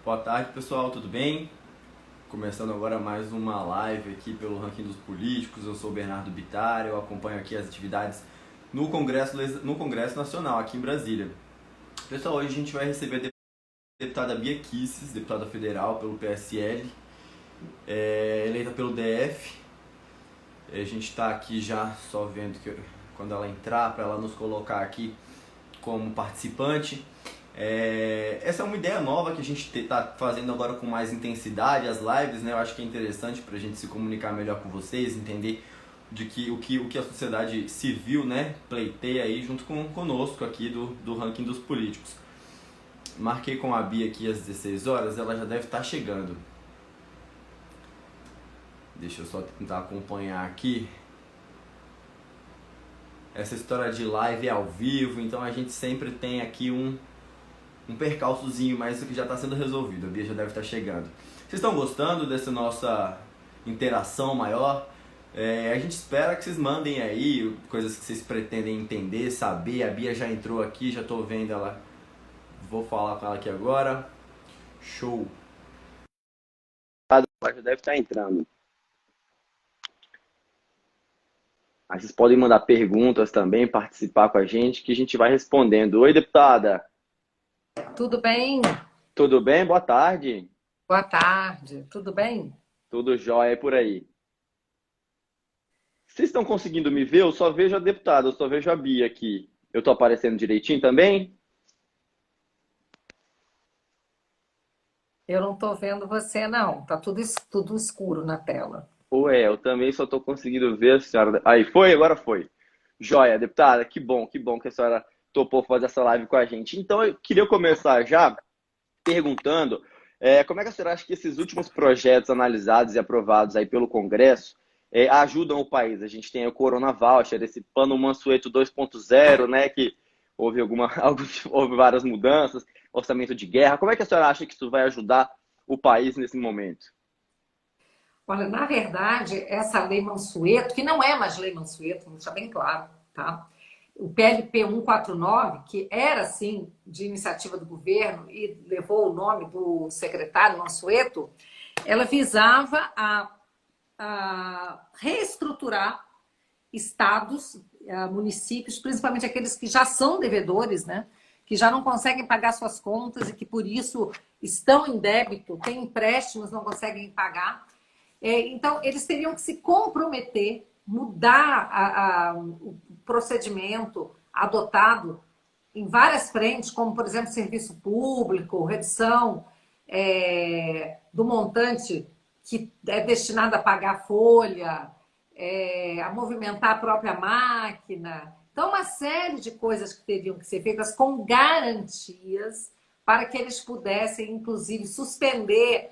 Boa tarde, pessoal, tudo bem? Começando agora mais uma live aqui pelo Ranking dos Políticos. Eu sou o Bernardo Bittar, eu acompanho aqui as atividades no Congresso Nacional, aqui em Brasília. Pessoal, hoje a gente vai receber a deputada Bia Kicis, deputada federal pelo PSL, eleita pelo DF. A gente está aqui já só vendo quando ela entrar, para ela nos colocar aqui como participante. Essa é uma ideia nova que a gente está fazendo agora com mais intensidade, as lives, né? Eu acho que é interessante para a gente se comunicar melhor com vocês, entender o que a sociedade civil, né, pleiteia aí junto conosco aqui do ranking dos políticos. Marquei com a Bia aqui às 16 horas, ela já deve estar chegando. Deixa eu só tentar acompanhar aqui. Essa história de live é ao vivo, então a gente sempre tem aqui um percalçozinho, mas isso aqui já está sendo resolvido. A Bia já deve estar chegando. Vocês estão gostando dessa nossa interação maior? A gente espera que vocês mandem aí coisas que vocês pretendem entender, saber. A Bia já entrou aqui, já estou vendo ela. Vou falar com ela aqui agora. Show! Ela já deve estar entrando. Aí vocês podem mandar perguntas também, participar com a gente, que a gente vai respondendo. Oi, deputada. Tudo bem? Tudo bem? Boa tarde. Boa tarde. Tudo bem? Tudo jóia por aí. Vocês estão conseguindo me ver? Eu só vejo a deputada, eu só vejo a Bia aqui. Eu estou aparecendo direitinho também? Eu não estou vendo você, não. Tá tudo escuro na tela. Ué, eu também só estou conseguindo ver a senhora. Aí, foi? Agora foi. Jóia, deputada, que bom que a senhora topou fazer essa live com a gente. Então, eu queria começar já perguntando como é que a senhora acha que esses últimos projetos analisados e aprovados aí pelo Congresso ajudam o país? A gente tem o Corona Voucher, esse Plano Mansueto 2.0, né, que houve, houve várias mudanças, orçamento de guerra. Como é que a senhora acha que isso vai ajudar o país nesse momento? Olha, na verdade, essa lei Mansueto, que não é mais lei Mansueto, vamos deixar bem claro, tá? O PLP 149, que era, sim, de iniciativa do governo e levou o nome do secretário Mansueto, ela visava a reestruturar estados, municípios, principalmente aqueles que já são devedores, né? Que já não conseguem pagar suas contas e que, por isso, estão em débito, têm empréstimos, não conseguem pagar. Então, eles teriam que se comprometer, mudar o procedimento adotado em várias frentes, como, por exemplo, serviço público, redução do montante que é destinado a pagar a folha, a movimentar a própria máquina. Então, uma série de coisas que teriam que ser feitas com garantias para que eles pudessem, inclusive, suspender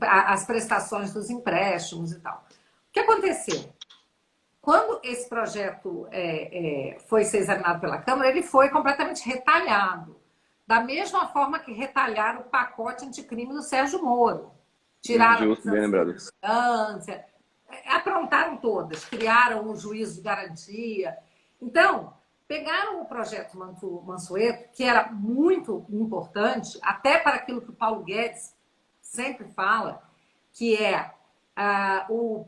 as prestações dos empréstimos e tal. O que aconteceu? Quando esse projeto foi ser examinado pela Câmara, ele foi completamente retalhado. Da mesma forma que retalharam o pacote anticrime do Sérgio Moro. Tiraram a Justo, bem lembrado. distância, aprontaram todas, criaram um juízo de garantia. Então, pegaram o projeto Mansueto, que era muito importante, até para aquilo que o Paulo Guedes sempre fala, que é o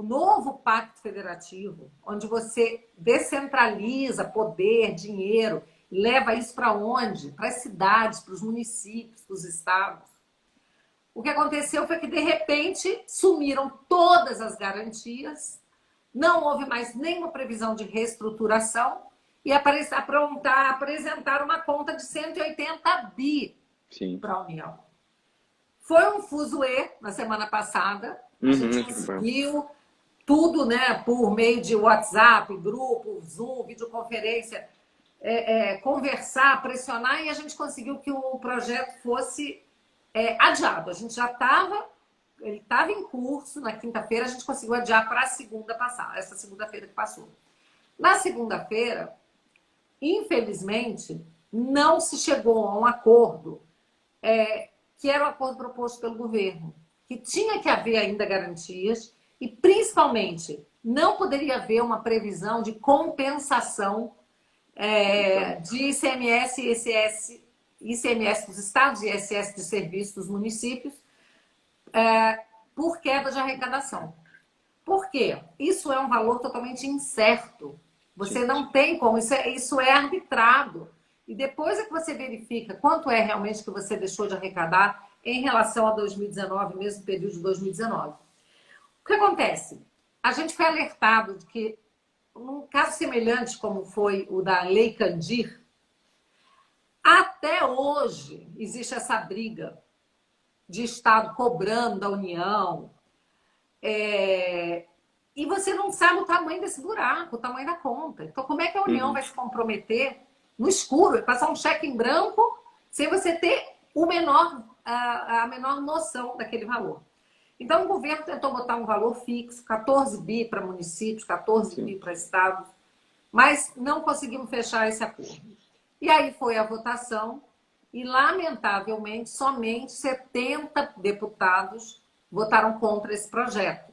novo pacto federativo, onde você descentraliza poder, dinheiro, e leva isso para onde? Para as cidades, para os municípios, para os estados. O que aconteceu foi que, de repente, sumiram todas as garantias, não houve mais nenhuma previsão de reestruturação e apresentaram uma conta de 180 bi para a União. Foi um fuzuê na semana passada. A gente conseguiu tudo, né, por meio de WhatsApp, grupo, Zoom, videoconferência, conversar, pressionar, e a gente conseguiu que o projeto fosse adiado. A gente já ele estava em curso na quinta-feira, a gente conseguiu adiar para a segunda passada, essa segunda-feira que passou. Na segunda-feira, infelizmente, não se chegou a um acordo que era o acordo proposto pelo governo, que tinha que haver ainda garantias e, principalmente, não poderia haver uma previsão de compensação de ICMS e ICS ICMS dos estados e ISS de serviços dos municípios por queda de arrecadação. Por quê? Isso é um valor totalmente incerto. Você não tem como, isso é arbitrado. E depois é que você verifica quanto é realmente que você deixou de arrecadar em relação a 2019, mesmo período de 2019. O que acontece? A gente foi alertado de que, num caso semelhante como foi o da Lei Candir, até hoje existe essa briga de Estado cobrando da União, e você não sabe o tamanho desse buraco, o tamanho da conta. Então, como é que a União vai se comprometer no escuro, passar um cheque em branco, sem você ter a menor noção daquele valor? Então, o governo tentou botar um valor fixo, 14 bi para municípios, 14 bi para estados, mas não conseguimos fechar esse acordo. E aí foi a votação e, lamentavelmente, somente 70 deputados votaram contra esse projeto.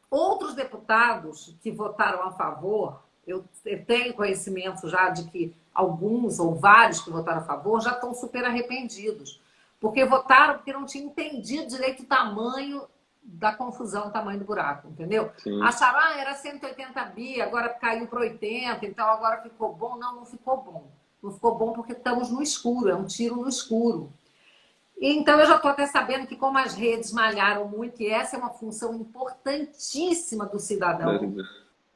Outros deputados que votaram a favor, eu tenho conhecimento já de que alguns ou vários que votaram a favor já estão super arrependidos. Porque votaram porque não tinham entendido direito o tamanho da confusão, o tamanho do buraco, entendeu? Sim. Acharam, era 180 bi, agora caiu para 80, então agora ficou bom. Não ficou bom. Não ficou bom porque estamos no escuro, é um tiro no escuro. Então, eu já estou até sabendo que como as redes malharam muito, e essa é uma função importantíssima do cidadão,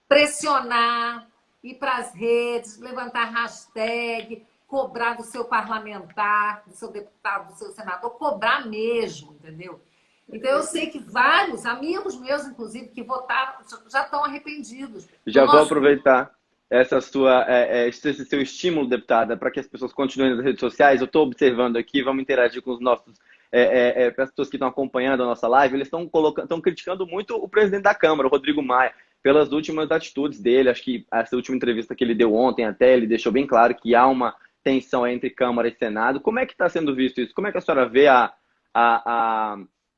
pressionar, ir para as redes, levantar hashtag, cobrar do seu parlamentar, do seu deputado, do seu senador, cobrar mesmo, entendeu? Então, eu sei que vários amigos meus, inclusive, que votaram, já estão arrependidos. Já vou aproveitar esse seu estímulo, deputada, para que as pessoas continuem nas redes sociais. Eu estou observando aqui, vamos interagir com os nossos as pessoas que estão acompanhando a nossa live. Eles estão criticando muito o presidente da Câmara, o Rodrigo Maia, pelas últimas atitudes dele. Acho que essa última entrevista que ele deu ontem até, ele deixou bem claro que há uma tensão entre Câmara e Senado. Como é que está sendo visto isso? Como é que a senhora vê a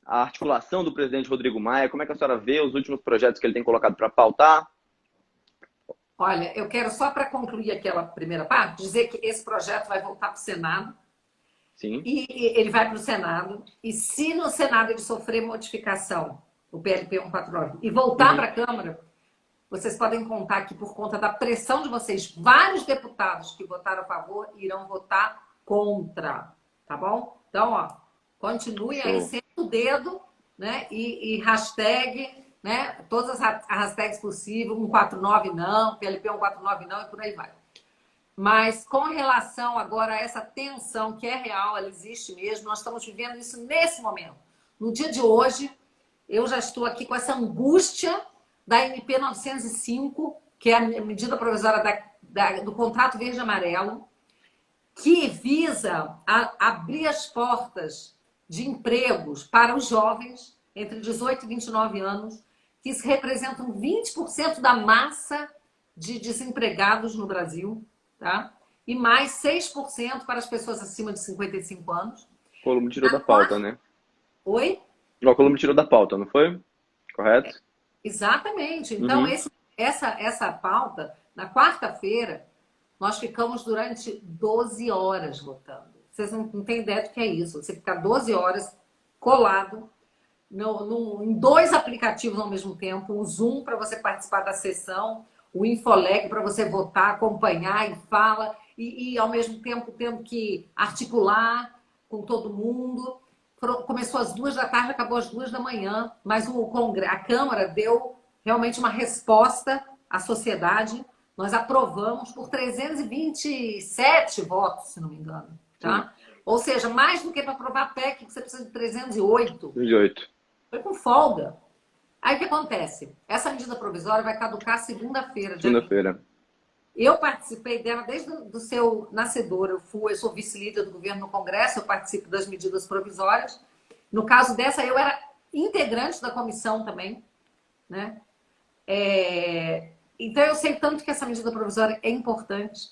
articulação do presidente Rodrigo Maia? Como é que a senhora vê os últimos projetos que ele tem colocado para pautar? Olha, eu quero só para concluir aquela primeira parte, dizer que esse projeto vai voltar para o Senado. Sim. E ele vai para o Senado. E se no Senado ele sofrer modificação, o PLP 149, e voltar para a Câmara, vocês podem contar que por conta da pressão de vocês, vários deputados que votaram a favor irão votar contra, tá bom? Então, ó, continue aí sendo o dedo, né? E hashtag, né? Todas as hashtags possíveis, 149 não, PLP 149 não e por aí vai. Mas com relação agora a essa tensão que é real, ela existe mesmo, nós estamos vivendo isso nesse momento. No dia de hoje, eu já estou aqui com essa angústia da MP 905, que é a medida provisória do contrato verde e amarelo, que visa abrir as portas de empregos para os jovens entre 18 e 29 anos, que representam 20% da massa de desempregados no Brasil, tá? E mais 6% para as pessoas acima de 55 anos. O Colombo tirou da pauta, né? Oi? O Colombo tirou da pauta, não foi? Correto? Exatamente. Então, essa pauta, na quarta-feira, nós ficamos durante 12 horas votando. Vocês não têm ideia do que é isso. Você ficar 12 horas colado em 2 aplicativos ao mesmo tempo, o Zoom para você participar da sessão, o Infoleg para você votar, acompanhar e fala, e ao mesmo tempo tendo que articular com todo mundo. Começou às 2 da tarde, acabou às 2 da manhã, mas a Câmara deu realmente uma resposta à sociedade. Nós aprovamos por 327 votos, se não me engano. Tá? Ou seja, mais do que para aprovar a PEC, que você precisa de 308. 308. Foi com folga. Aí o que acontece? Essa medida provisória vai caducar segunda-feira. Segunda-feira. Eu participei dela desde o seu nascedor. Eu sou vice-líder do governo no Congresso, eu participo das medidas provisórias. No caso dessa, eu era integrante da comissão também, né? Então, eu sei tanto que essa medida provisória é importante.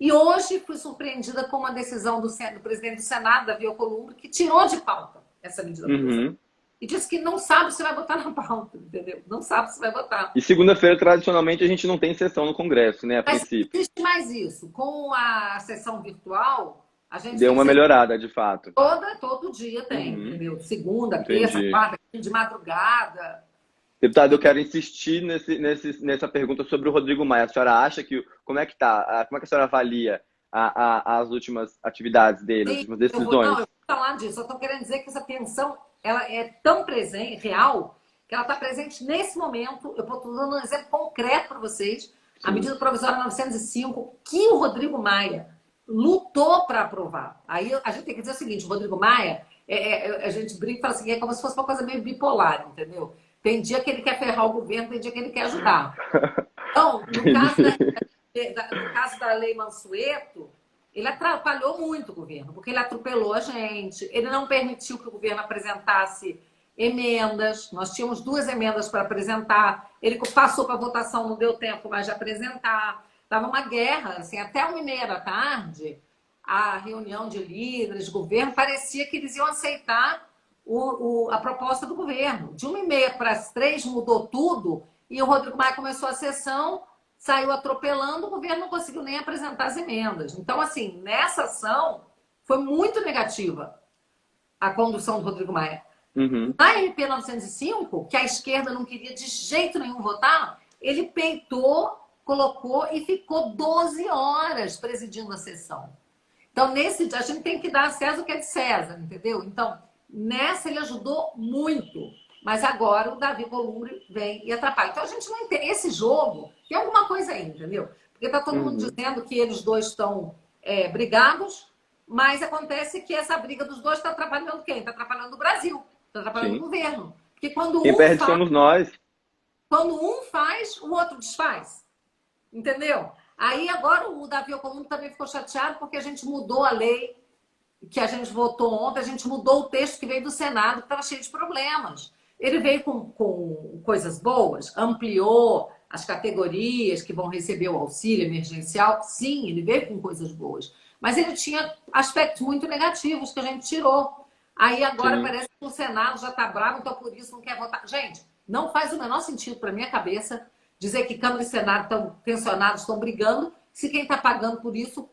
E hoje fui surpreendida com uma decisão do presidente do Senado, Davi Alcolumbre, que tirou de pauta essa medida provisória. e disse que não sabe se vai botar na pauta, entendeu? Não sabe se vai botar. E segunda-feira, tradicionalmente, a gente não tem sessão no Congresso, né, a Mas princípio. existe mais isso. Com a sessão virtual, a gente Deu tem uma sessão melhorada, de fato. todo dia tem, Uhum, entendeu? Segunda, terça, entendi. quarta, de madrugada. Deputado, eu quero insistir nessa pergunta sobre o Rodrigo Maia. A senhora acha que, como é que tá? Como é que a senhora avalia as últimas atividades dele, as Sim, últimas não, eu decisões? vou falar disso. Eu estou querendo dizer que essa tensão ela é tão presente, real, que ela está presente nesse momento. Eu estou dando um exemplo concreto para vocês. A Sim, medida provisória 905, que o Rodrigo Maia lutou para aprovar. Aí a gente tem que dizer o seguinte: o Rodrigo Maia, a gente brinca e fala assim, é como se fosse uma coisa meio bipolar, entendeu? Tem dia que ele quer ferrar o governo, tem dia que ele quer ajudar. Então, entendi. no caso da Lei Mansueto, ele atrapalhou muito o governo, porque ele atropelou a gente, ele não permitiu que o governo apresentasse emendas, nós tínhamos 2 emendas para apresentar, ele passou para votação, não deu tempo mais de apresentar, estava uma guerra, assim, até 1h30 da tarde, a reunião de líderes, governo, parecia que eles iam aceitar a proposta do governo. De 1h30 para as 3 mudou tudo, e o Rodrigo Maia começou a sessão, saiu atropelando, o governo não conseguiu nem apresentar as emendas. Então, assim, nessa ação, foi muito negativa a condução do Rodrigo Maia. Uhum, Na MP 905, que a esquerda não queria de jeito nenhum votar, ele peitou, colocou e ficou 12 horas presidindo a sessão. Então, nesse dia, a gente tem que dar a César o que é de César, entendeu? Então, nessa ele ajudou muito. Mas agora o Davi Columbre vem e atrapalha. Então, a gente não entende. Esse jogo tem alguma coisa aí, entendeu? Porque está todo mundo uhum, dizendo que eles dois estão brigados, mas acontece que essa briga dos dois está atrapalhando quem? Está atrapalhando o Brasil, está atrapalhando o sim. governo. Porque Quem perde somos nós. quando um faz, o outro desfaz. Entendeu? Aí agora o Davi Alcolumbre também ficou chateado porque a gente mudou a lei que a gente votou ontem, a gente mudou o texto que veio do Senado, que estava cheio de problemas. Ele veio com coisas boas, ampliou as categorias que vão receber o auxílio emergencial. Sim, ele veio com coisas boas. Mas ele tinha aspectos muito negativos que a gente tirou. Aí agora Sim. parece que o Senado já está bravo, então por isso não quer votar. Gente, não faz o menor sentido para minha cabeça dizer que Câmara e Senado estão tensionados, estão brigando, se quem está pagando por isso,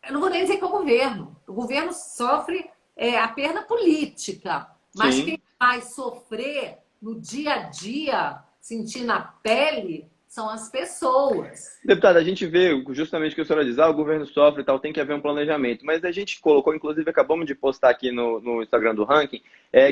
eu não vou nem dizer que é o governo. O governo sofre a perda política, mas Sim. quem vai sofrer no dia a dia, sentir na pele, são as pessoas. Deputada, a gente vê justamente o que a senhora diz, o governo sofre e tal, tem que haver um planejamento. Mas a gente colocou, inclusive acabamos de postar aqui no Instagram do Ranking,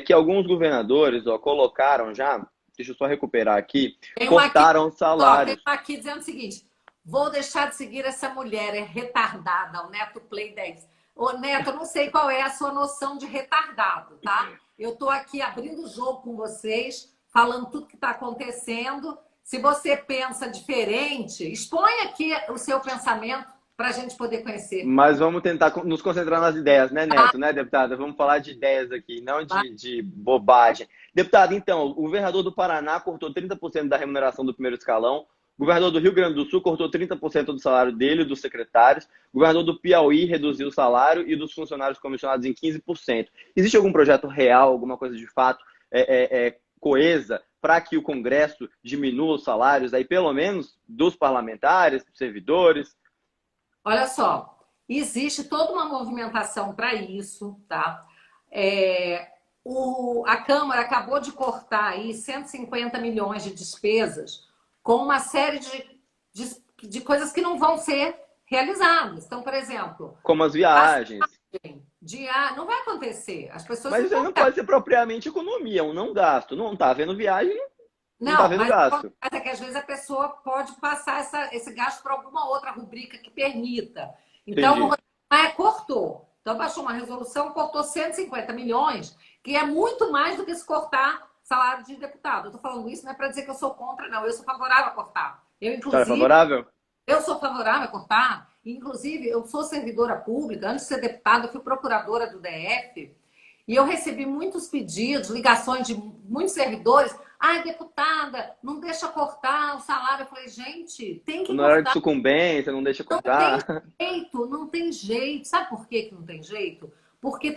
que alguns governadores colocaram já, deixa eu só recuperar aqui, Tem uma aqui, cortaram tem salários. uma aqui dizendo o seguinte: vou deixar de seguir essa mulher, é retardada, o Neto Play 10. Ô, Neto, eu não sei qual é a sua noção de retardado, tá? Eu estou aqui abrindo o jogo com vocês, falando tudo que está acontecendo. Se você pensa diferente, expõe aqui o seu pensamento para a gente poder conhecer. Mas vamos tentar nos concentrar nas ideias, né, Neto, né, deputada? Vamos falar de ideias aqui, não de bobagem. Deputada, então, o governador do Paraná cortou 30% da remuneração do primeiro escalão, o governador do Rio Grande do Sul cortou 30% do salário dele e dos secretários, o governador do Piauí reduziu o salário e dos funcionários comissionados em 15%. Existe algum projeto real, alguma coisa de fato coesa para que o Congresso diminua os salários, aí pelo menos dos parlamentares, dos servidores? Olha só, existe toda uma movimentação para isso, tá? A Câmara acabou de cortar aí 150 milhões de despesas com uma série de coisas que não vão ser realizadas. Então, por exemplo, Como as viagens. não vai acontecer. As pessoas Mas isso aí não pode ser propriamente economia, um não gasto. Não está havendo viagem, não está Não, havendo mas gasto. é que às vezes a pessoa pode passar esse gasto para alguma outra rubrica que permita. Então, o Entendi. Rodrigo Maia cortou. Então, baixou uma resolução, cortou 150 milhões, que é muito mais do que se cortar salário de deputado. Eu estou falando isso não é para dizer que eu sou contra, não. Eu sou favorável a cortar. Senhora é favorável? Eu sou favorável a cortar. Inclusive, eu sou servidora pública. Antes de ser deputada, eu fui procuradora do DF. E eu recebi muitos pedidos, ligações de muitos servidores. Ai, deputada, não deixa cortar o salário. Eu falei, gente, tem que Na hora de cortar. sucumbência, não deixa Não tem cortar. jeito, não tem jeito. Sabe por que não tem jeito? Porque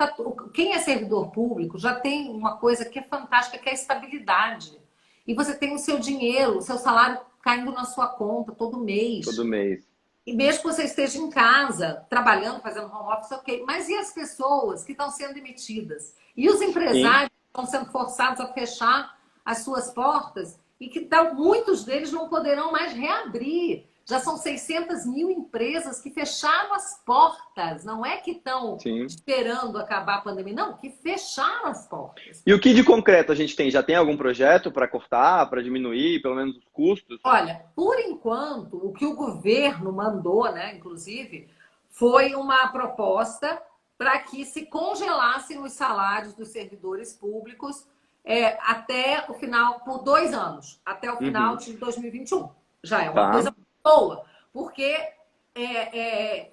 quem é servidor público já tem uma coisa que é fantástica, que é a estabilidade. E você tem o seu dinheiro, o seu salário caindo na sua conta todo mês. Todo mês. E mesmo que você esteja em casa, trabalhando, fazendo home office, ok. Mas e as pessoas que estão sendo demitidas? E os empresários que estão sendo forçados a fechar as suas portas e que muitos deles não poderão mais reabrir. Já são 600 mil empresas que fecharam as portas. Não é que estão esperando acabar a pandemia, não, que fecharam as portas. E o que de concreto a gente tem? Já tem algum projeto para cortar, para diminuir, pelo menos, os custos? Olha, por enquanto, o que o governo mandou, né, inclusive, foi uma proposta para que se congelassem os salários dos servidores públicos até o final, por 2 anos, até o final de 2021. Já é uma coisa boa, porque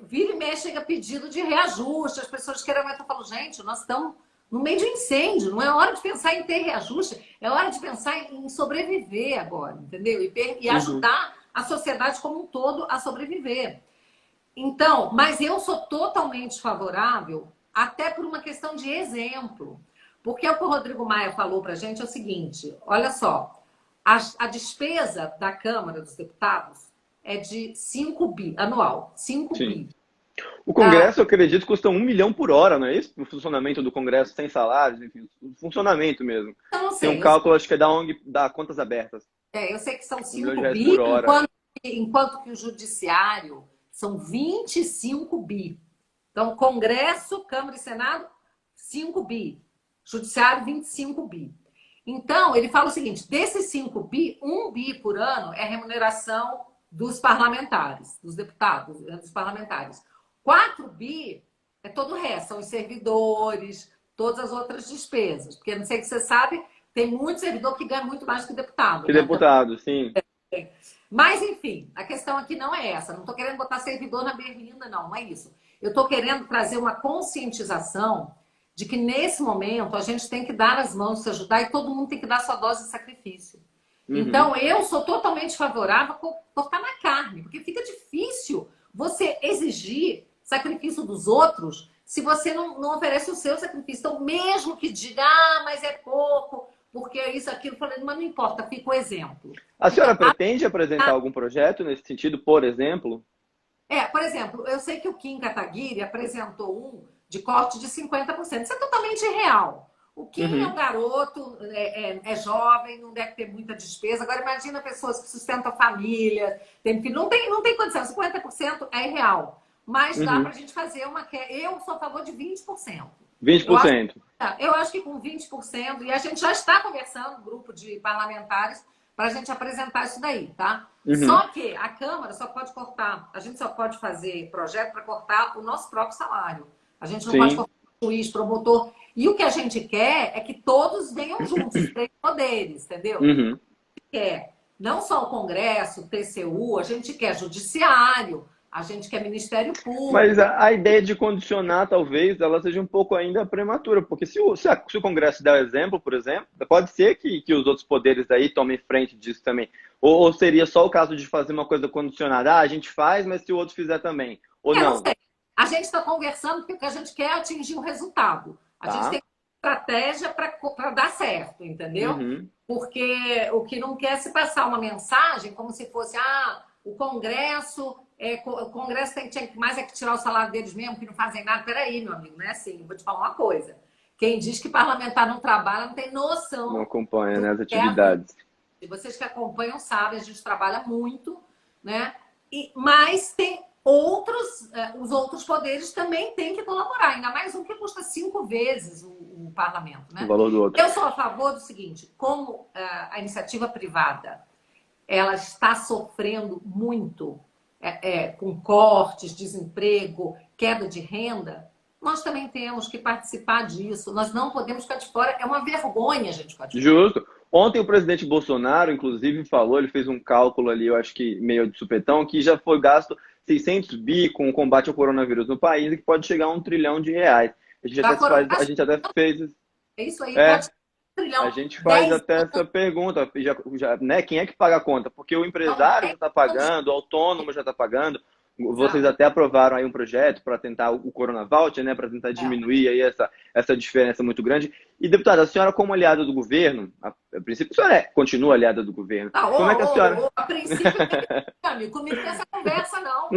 vira e mexe chega pedido de reajuste, as pessoas querem aumentar. Eu falo, gente, nós estamos no meio de incêndio, não é hora de pensar em ter reajuste, é hora de pensar em sobreviver agora, entendeu? E ajudar a sociedade como um todo a sobreviver. Então, mas eu sou totalmente favorável, até por uma questão de exemplo. Porque o que o Rodrigo Maia falou para a gente é o seguinte, olha só, a despesa da Câmara dos Deputados é de 5 bi, anual, 5 bi. O Congresso, eu acredito, custa 1 milhão por hora, não é isso? O funcionamento do Congresso sem salários, enfim, o funcionamento mesmo. Eu não sei, tem um cálculo, acho que é da ONG, da Contas Abertas. Eu sei que são 5 bi por hora. Enquanto que o Judiciário são 25 bi. Então, Congresso, Câmara e Senado, 5 bi. Judiciário, 25 bi. Então, ele fala o seguinte, desses 5 bi, 1 bi por ano é remuneração dos parlamentares, dos deputados, dos parlamentares. 4 bi é todo o resto, são os servidores, todas as outras despesas. Porque, não sei se você sabe, tem muito servidor que ganha muito mais do que deputado. Que deputado, sim. Mas, enfim, a questão aqui não é essa. Não estou querendo botar servidor na berlinda, não é isso. Eu estou querendo trazer uma conscientização de que, nesse momento, a gente tem que dar as mãos, se ajudar, e todo mundo tem que dar sua dose de sacrifício. Então, eu sou totalmente favorável a cortar na carne, porque fica difícil você exigir sacrifício dos outros se você não oferece o seu sacrifício. Então, mesmo que diga, mas é pouco, porque é isso, aquilo, falei, mas não importa, fica o exemplo. A senhora pretende apresentar algum projeto nesse sentido, por exemplo? Por exemplo, eu sei que o Kim Kataguiri apresentou um de corte de 50%. Isso é totalmente irreal. O Kim é um garoto, é jovem, não deve ter muita despesa. Agora, imagina pessoas que sustentam a família, tem filho. Não tem condição. 50% é irreal. Mas dá para a gente fazer uma... Eu sou a favor de 20%. 20%? Eu acho que com 20%, e a gente já está conversando, grupo de parlamentares, para a gente apresentar isso daí, tá? Só que a Câmara só pode cortar, a gente só pode fazer projeto para cortar o nosso próprio salário. A gente não pode cortar juiz, promotor. E o que a gente quer é que todos venham juntos, os 3 poderes, entendeu? A gente quer não só o Congresso, o TCU, a gente quer judiciário, a gente quer Ministério Público. Mas a ideia de condicionar, talvez, ela seja um pouco ainda prematura, porque se o Congresso der o exemplo, por exemplo, pode ser que os outros poderes aí tomem frente disso também. Ou seria só o caso de fazer uma coisa condicionada, a gente faz, mas se o outro fizer também. Ou não? Não sei. A gente está conversando porque o que a gente quer é atingir um resultado. A gente tem estratégia para dar certo, entendeu? Porque o que não quer é se passar uma mensagem como se fosse, o Congresso tinha mais que tirar o salário deles mesmo, que não fazem nada. Peraí, meu amigo, não é assim. Eu vou te falar uma coisa. Quem diz que parlamentar não trabalha não tem noção. Não acompanha, né, as atividades. Vocês que acompanham sabem, a gente trabalha muito, né? Mas tem os outros poderes também têm que colaborar. Ainda mais um que custa 5 vezes o parlamento, né? O valor do outro. Eu sou a favor do seguinte, como a iniciativa privada ela está sofrendo muito com cortes, desemprego, queda de renda, nós também temos que participar disso. Nós não podemos ficar de fora. É uma vergonha a gente ficar de fora. Justo. Ontem o presidente Bolsonaro, inclusive, falou, ele fez um cálculo ali, eu acho que meio de supetão, que já foi gasto 600 bi com o combate ao coronavírus no país e que pode chegar a R$1 trilhão. A gente até fez... É isso aí, pode a gente faz até essa pergunta, né? Quem é que paga a conta? Porque o empresário já está pagando, o autônomo já está pagando, Vocês até aprovaram aí um projeto para tentar o Corona Voucher, né, para tentar diminuir aí essa diferença muito grande. E, deputada, a senhora como aliada do governo, a princípio a senhora continua aliada do governo. Como é que a senhora... A princípio, amigo, comigo tem essa conversa, não.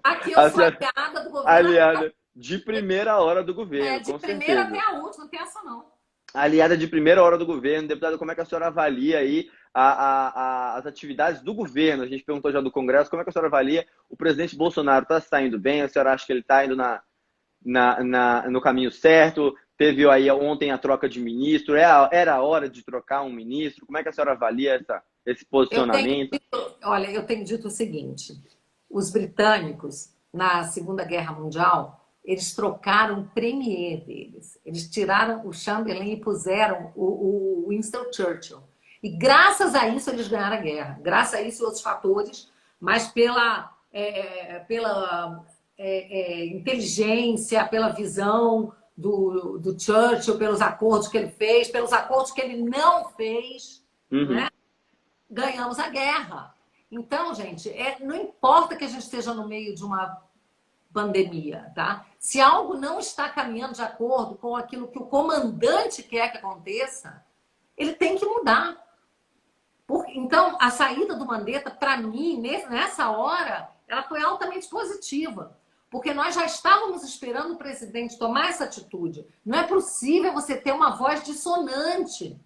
Aqui eu sou aliada do governo. Aliada de primeira hora do governo, de com primeira certeza. até a última, não tem essa não. Aliada de primeira hora do governo. Deputada, como é que a senhora avalia aí as atividades do governo? A gente perguntou já do Congresso, como é que a senhora avalia? O presidente Bolsonaro está saindo bem? A senhora acha que ele está indo no caminho certo? Teve aí ontem a troca de ministro, era a hora de trocar um ministro? Como é que a senhora avalia esse posicionamento? Eu tenho dito o seguinte, os britânicos, na Segunda Guerra Mundial, eles trocaram o premier deles. Eles tiraram o Chamberlain e puseram o Winston Churchill. E graças a isso eles ganharam a guerra. Graças a isso e outros fatores, mas pela inteligência, pela visão do Churchill, pelos acordos que ele fez, pelos acordos que ele não fez, né? Ganhamos a guerra. Então, gente, não importa que a gente esteja no meio de uma pandemia, tá? Se algo não está caminhando de acordo com aquilo que o comandante quer que aconteça, ele tem que mudar. Então, a saída do Mandetta, para mim, nessa hora, ela foi altamente positiva. Porque nós já estávamos esperando o presidente tomar essa atitude. Não é possível você ter uma voz dissonante.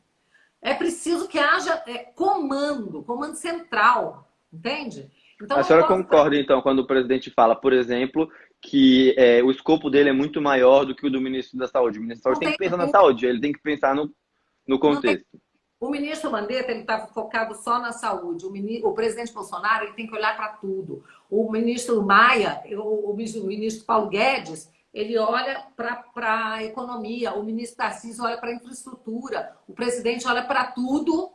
É preciso que haja comando central, entende? Então, a senhora concorda, então, quando o presidente fala, por exemplo, que o escopo dele é muito maior do que o do ministro da Saúde? O ministro da Saúde tem que pensar na saúde, ele tem que pensar no contexto. O ministro Mandetta, ele está focado só na saúde. O presidente Bolsonaro, ele tem que olhar para tudo. O ministro Maia, o ministro Paulo Guedes, ele olha para a economia. O ministro Tarcísio olha para a infraestrutura. O presidente olha para tudo,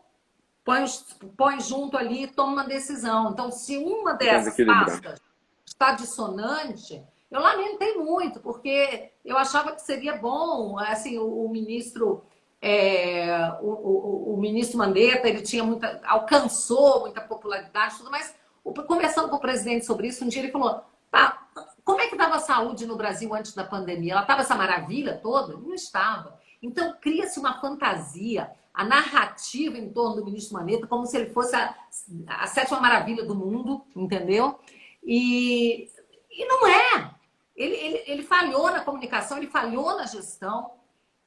põe junto ali e toma uma decisão. Então, se uma dessas pastas está dissonante, eu lamentei muito, porque eu achava que seria bom, assim, o ministro Mandetta, ele alcançou muita popularidade, tudo, mas conversando com o presidente sobre isso, um dia ele falou, como é que estava a saúde no Brasil antes da pandemia? Ela estava essa maravilha toda? Não estava. Então, cria-se uma fantasia, a narrativa em torno do ministro Mandetta, como se ele fosse a sétima maravilha do mundo, entendeu? E não é. Ele falhou na comunicação, ele falhou na gestão,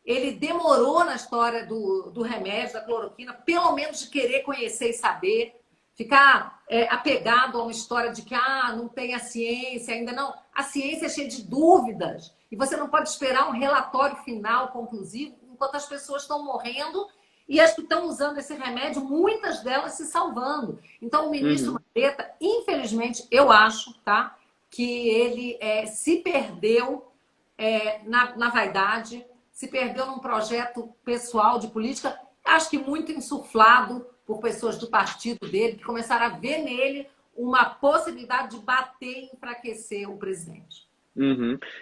ele demorou na história do remédio, da cloroquina, pelo menos de querer conhecer e saber, ficar apegado a uma história de que não tem a ciência, ainda não. A ciência é cheia de dúvidas e você não pode esperar um relatório final conclusivo enquanto as pessoas estão morrendo e as que estão usando esse remédio, muitas delas se salvando. Então, o ministro Mandetta, infelizmente, eu acho, tá, que ele se perdeu na vaidade, se perdeu num projeto pessoal de política, acho que muito insuflado por pessoas do partido dele, que começaram a ver nele uma possibilidade de bater e enfraquecer o presidente.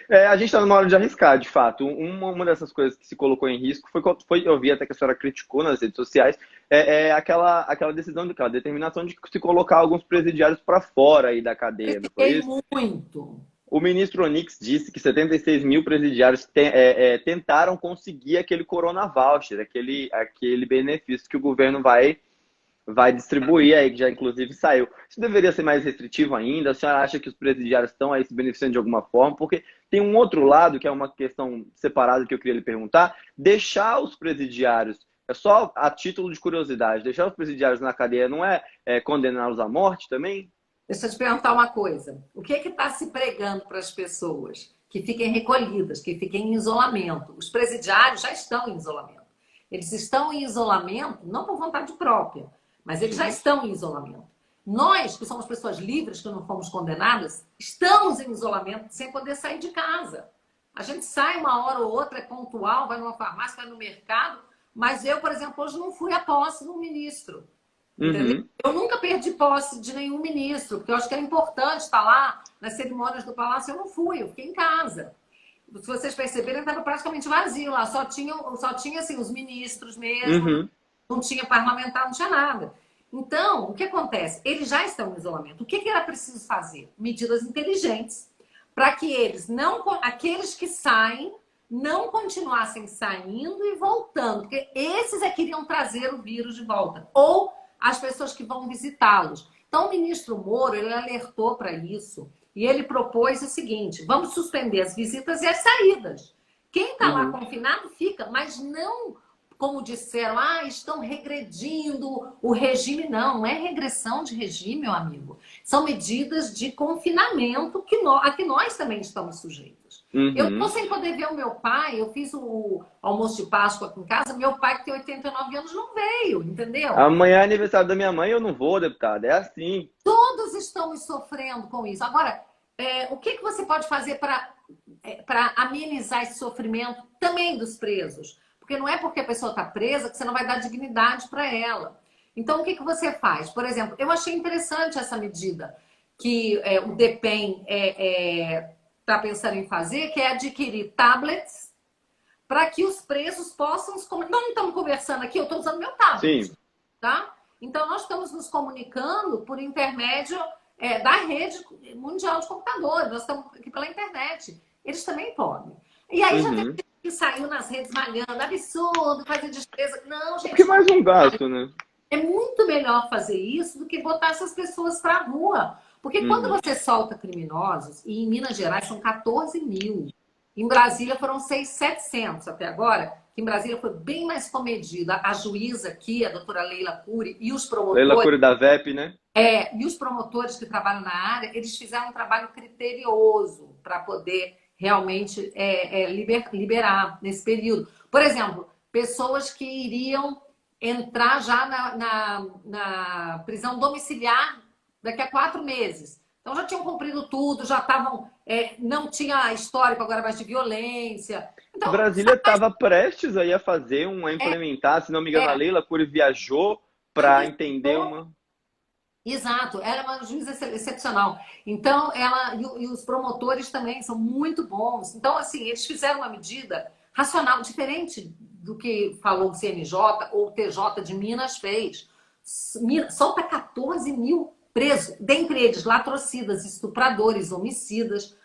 A gente está numa hora de arriscar, de fato. Uma dessas coisas que se colocou em risco foi eu vi até que a senhora criticou nas redes sociais, aquela decisão, aquela determinação de se colocar alguns presidiários para fora aí da cadeia. Não foi isso? Muito. O ministro Onyx disse que 76 mil presidiários tentaram conseguir aquele Corona Voucher, aquele benefício que o governo vai distribuir aí, que já inclusive saiu. Isso deveria ser mais restritivo ainda? A senhora acha que os presidiários estão aí se beneficiando de alguma forma? Porque tem um outro lado, que é uma questão separada que eu queria lhe perguntar, deixar os presidiários, só a título de curiosidade, deixar os presidiários na cadeia não é condená-los à morte também? Deixa eu te perguntar uma coisa. O que está se pregando para as pessoas? Que fiquem recolhidas, que fiquem em isolamento. Os presidiários já estão em isolamento. Eles estão em isolamento não por vontade própria, mas eles já estão em isolamento. Nós, que somos pessoas livres, que não fomos condenadas, estamos em isolamento sem poder sair de casa. A gente sai uma hora ou outra, é pontual, vai numa farmácia, vai no mercado, mas eu, por exemplo, hoje não fui à posse de um ministro. Eu nunca perdi posse de nenhum ministro, porque eu acho que é importante estar lá nas cerimônias do Palácio. Eu não fui, eu fiquei em casa. Se vocês perceberem, estava praticamente vazio lá. Só tinha assim, os ministros mesmo, não tinha parlamentar, não tinha nada. Então, o que acontece? Eles já estão em isolamento. O que era preciso fazer? Medidas inteligentes para que aqueles que saem, não continuassem saindo e voltando, porque esses é que iriam trazer o vírus de volta, ou as pessoas que vão visitá-los. Então, o ministro Moro, ele alertou para isso e ele propôs o seguinte: vamos suspender as visitas e as saídas. Quem está lá confinado fica, mas não, como disseram, estão regredindo o regime. Não é regressão de regime, meu amigo. São medidas de confinamento a que nós também estamos sujeitos. Eu estou sem poder ver o meu pai, eu fiz o almoço de Páscoa aqui em casa, meu pai que tem 89 anos não veio, entendeu? Amanhã é aniversário da minha mãe, eu não vou, deputada, é assim. Todos estamos sofrendo com isso. Agora, o que você pode fazer para amenizar esse sofrimento também dos presos? Porque não é porque a pessoa está presa que você não vai dar dignidade para ela. Então, o que você faz? Por exemplo, eu achei interessante essa medida que o DEPEN está pensando em fazer, que é adquirir tablets para que os presos possam... Não estamos conversando aqui, eu estou usando meu tablet. Sim. Tá? Então, nós estamos nos comunicando por intermédio da rede mundial de computadores. Nós estamos aqui pela internet. Eles também podem. E aí já tem gente que saiu nas redes malhando, absurdo, fazer despesa. Não, gente. Porque mais um gasto, né? É muito melhor fazer isso do que botar essas pessoas para a rua. Porque quando você solta criminosos, e em Minas Gerais são 14 mil, em Brasília foram 700 até agora, que em Brasília foi bem mais comedida. A juíza aqui, a doutora Leila Cury, e os promotores... Leila Cury da VEP, né? E os promotores que trabalham na área, eles fizeram um trabalho criterioso para poder realmente liberar nesse período. Por exemplo, pessoas que iriam entrar já na prisão domiciliar daqui a 4 meses. Então já tinham cumprido tudo, já estavam... não tinha histórico agora mais de violência. Então, Brasília estava prestes aí a fazer implementar, se não me engano, a Leila Cury viajou para entender uma... Exato, ela é uma juíza excepcional. Então, ela e os promotores também são muito bons. Então, assim, eles fizeram uma medida racional, diferente do que falou o CNJ ou o TJ de Minas fez. Solta 14 mil presos, dentre eles latrocidas, estupradores, homicidas,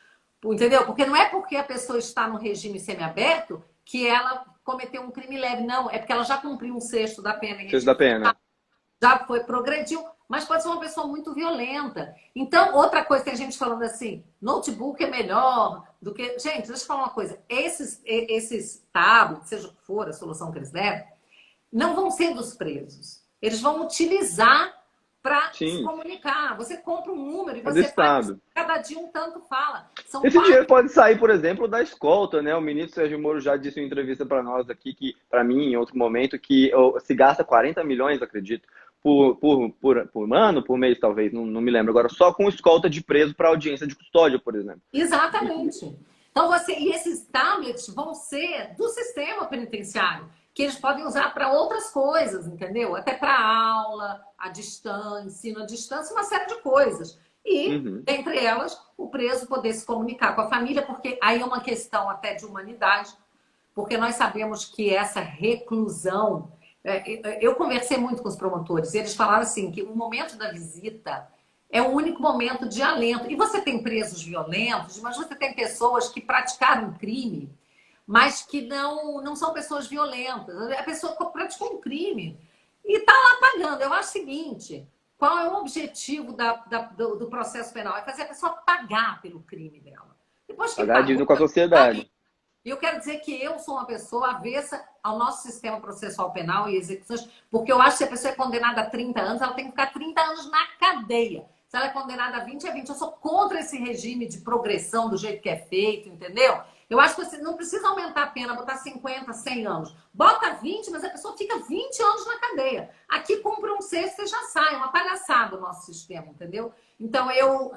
entendeu? Porque não é porque a pessoa está no regime semiaberto que ela cometeu um crime leve, não. É porque ela já cumpriu um sexto da pena. Sexto da pena. Já progrediu, mas pode ser uma pessoa muito violenta. Então, outra coisa, tem gente falando assim, notebook é melhor do que... Gente, deixa eu falar uma coisa. Esses tablets, seja o que for a solução que eles deram, não vão ser dos presos. Eles vão utilizar para se comunicar. Você compra um número e você faz, cada dia um tanto fala. Esse dinheiro pode sair, por exemplo, da escolta, né? O ministro Sérgio Moro já disse em entrevista para nós aqui, para mim, em outro momento, que se gasta 40 milhões, acredito, por ano, por mês, talvez, não me lembro agora, só com escolta de preso para audiência de custódia, por exemplo. Exatamente. Então, e esses tablets vão ser do sistema penitenciário, que eles podem usar para outras coisas, entendeu? Até para aula, à distância, ensino à distância, uma série de coisas. E, entre elas, o preso poder se comunicar com a família, porque aí é uma questão até de humanidade, porque nós sabemos que essa reclusão... Eu conversei muito com os promotores, e eles falaram assim, que o momento da visita é o único momento de alento. E você tem presos violentos, mas você tem pessoas que praticaram crime, mas que não são pessoas violentas. A pessoa praticou um crime e está lá pagando. Eu acho o seguinte, qual é o objetivo do processo penal? É fazer a pessoa pagar pelo crime dela. Depois que pagar a dívida com a sociedade. E eu quero dizer que eu sou uma pessoa avessa ao nosso sistema processual penal e execuções, porque eu acho que se a pessoa é condenada a 30 anos, ela tem que ficar 30 anos na cadeia. Se ela é condenada a 20, é 20. Eu sou contra esse regime de progressão do jeito que é feito, entendeu? Eu acho que você não precisa aumentar a pena, botar 50, 100 anos. Bota 20, mas a pessoa fica 20 anos na cadeia. Aqui cumpre um sexto e já sai. É uma palhaçada o nosso sistema, entendeu? Então, eu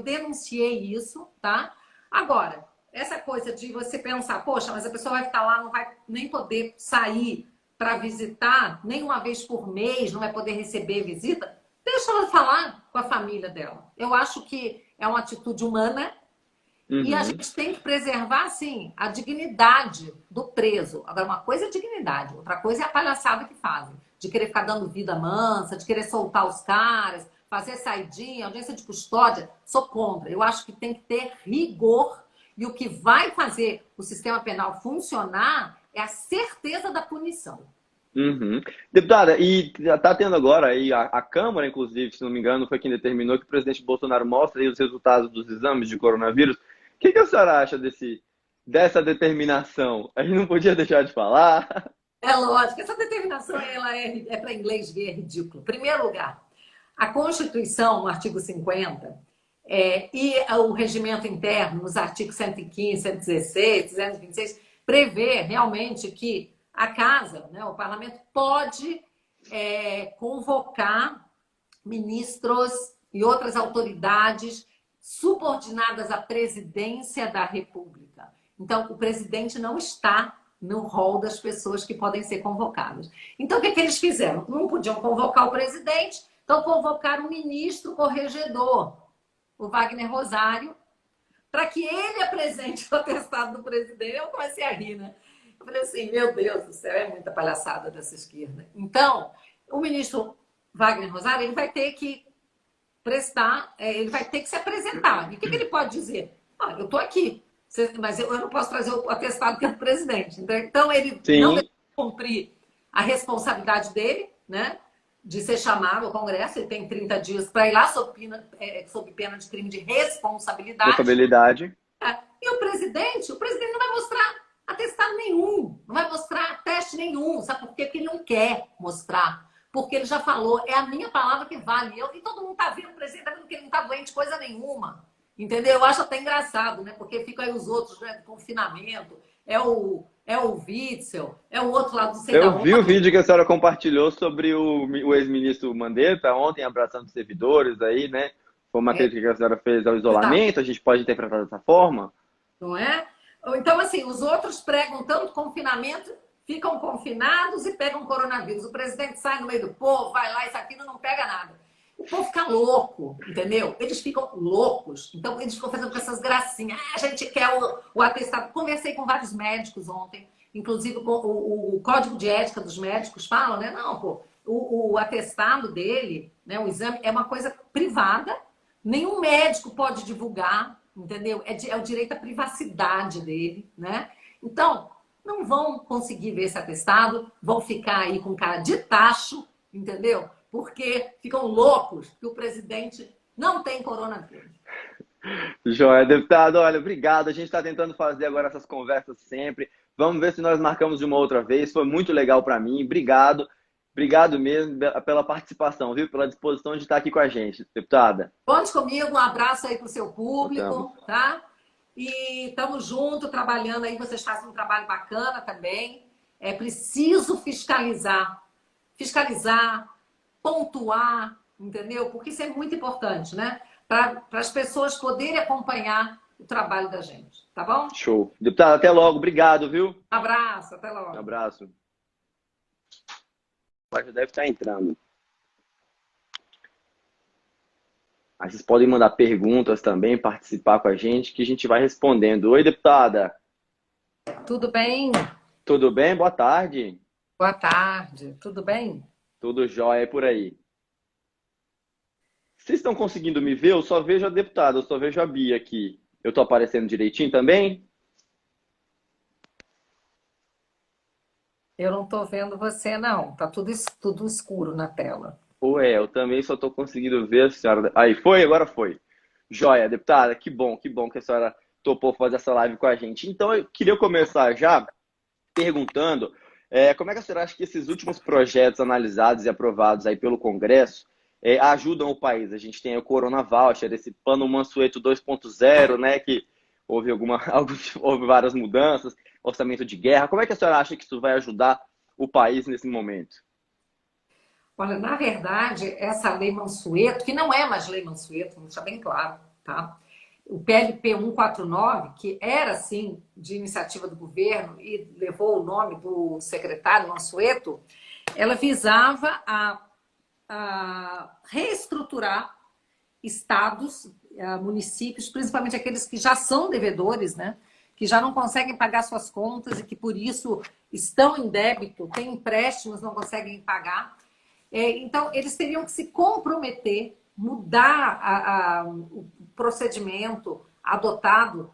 denunciei isso, tá? Agora, essa coisa de você pensar, poxa, mas a pessoa vai ficar lá, não vai nem poder sair para visitar, nem uma vez por mês, não vai poder receber visita, deixa ela falar com a família dela. Eu acho que é uma atitude humana E a Uhum. gente tem que preservar, assim, a dignidade do preso. Agora, uma coisa é dignidade, outra coisa é a palhaçada que fazem. De querer ficar dando vida mansa, de querer soltar os caras, fazer saidinha, audiência de custódia. Sou contra. Eu acho que tem que ter rigor. E o que vai fazer o sistema penal funcionar é a certeza da punição. Uhum. Deputada, e está tendo agora aí a Câmara, inclusive, se não me engano, foi quem determinou que o presidente Bolsonaro mostre aí os resultados dos exames de coronavírus. O que a senhora acha dessa determinação? A gente não podia deixar de falar. É lógico, essa determinação ela é para inglês ver, é ridículo. Em primeiro lugar, a Constituição, no artigo 50, e o regimento interno, nos artigos 115, 116, 226, prevê realmente que a Casa, né, o Parlamento, pode convocar ministros e outras autoridades subordinadas à presidência da República. Então, o presidente não está no rol das pessoas que podem ser convocadas. Então, o que eles fizeram? Não podiam convocar o presidente, então convocaram o ministro corregedor, o Wagner Rosário, para que ele apresente o atestado do presidente. Eu comecei a rir, né? Eu falei assim, meu Deus do céu, é muita palhaçada dessa esquerda. Então, o ministro Wagner Rosário, ele vai ter que prestar, ele vai ter que se apresentar. E o que ele pode dizer? Ah, eu estou aqui, mas eu não posso trazer o atestado que é do presidente. Então, ele não Sim, deve cumprir a responsabilidade dele, né? De ser chamado ao Congresso, ele tem 30 dias para ir lá sob pena de crime de responsabilidade. responsabilidade. E o presidente não vai mostrar atestado nenhum, não vai mostrar teste nenhum. Sabe por quê? Porque ele não quer mostrar. Porque ele já falou, é a minha palavra que vale. E todo mundo está vendo, o presidente está vendo que ele não está doente coisa nenhuma. Entendeu? Eu acho até engraçado, né? Porque ficam aí os outros, né? De confinamento. É o Witzel, é o outro lá do sei da Eu vi o onde. vídeo que a senhora compartilhou sobre o ex-ministro Mandetta ontem abraçando servidores aí, né? Foi uma crítica que a senhora fez ao isolamento, a gente pode interpretar dessa forma? Não é? Então, assim, os outros pregam tanto confinamento, ficam confinados e pegam coronavírus. O presidente sai no meio do povo, vai lá, isso, aquilo, não pega nada. O povo fica louco, entendeu? Eles ficam loucos. Então, eles ficam fazendo essas gracinhas. Ah, a gente quer o atestado. Conversei com vários médicos ontem, inclusive com o código de ética dos médicos fala, né? Não, pô, o atestado dele, né, o exame, é uma coisa privada, nenhum médico pode divulgar, entendeu? É o direito à privacidade dele, né? Então, não vão conseguir ver esse atestado, vão ficar aí com cara de tacho, entendeu? Porque ficam loucos que o presidente não tem coronavírus. Joia, deputado, olha, obrigado. A gente está tentando fazer agora essas conversas sempre. Vamos ver se nós marcamos de uma outra vez. Foi muito legal para mim. Obrigado. Obrigado mesmo pela participação, viu? Pela disposição de estar aqui com a gente, deputada. Conte comigo, um abraço aí para o seu Voltamos. público, tá? E estamos juntos, trabalhando aí. Vocês fazem um trabalho bacana também. É preciso fiscalizar, pontuar, entendeu? Porque isso é muito importante, né? Para as pessoas poderem acompanhar o trabalho da gente, tá bom? Show. Deputado, até logo. Obrigado, viu? Abraço, até Um logo. abraço. Já deve estar entrando. Aí vocês podem mandar perguntas também, participar com a gente, que a gente vai respondendo. Oi, deputada. Tudo bem? Tudo bem? Boa tarde. Boa tarde, tudo bem? Tudo jóia por aí. Vocês estão conseguindo me ver? Eu só vejo a deputada, eu só vejo a Bia aqui. Eu tô aparecendo direitinho também? Eu não estou vendo você, não. Tá tudo escuro na tela. Ué, eu também só tô conseguindo ver a senhora. Aí, foi? Agora foi. Joia, deputada, que bom que a senhora topou fazer essa live com a gente. Então, eu queria começar já perguntando como é que a senhora acha que esses últimos projetos analisados e aprovados aí pelo Congresso ajudam o país? A gente tem o Corona Voucher, esse Plano Mansueto 2.0, né, que houve houve várias mudanças, orçamento de guerra. Como é que a senhora acha que isso vai ajudar o país nesse momento? Olha, na verdade, essa lei Mansueto, que não é mais lei Mansueto, vamos deixar bem claro, tá? O PLP 149, que era, sim, de iniciativa do governo e levou o nome do secretário Mansueto, ela visava a reestruturar estados municípios, principalmente aqueles que já são devedores, né? Que já não conseguem pagar suas contas e que, por isso, estão em débito, têm empréstimos, não conseguem pagar. Então, eles teriam que se comprometer, mudar o procedimento adotado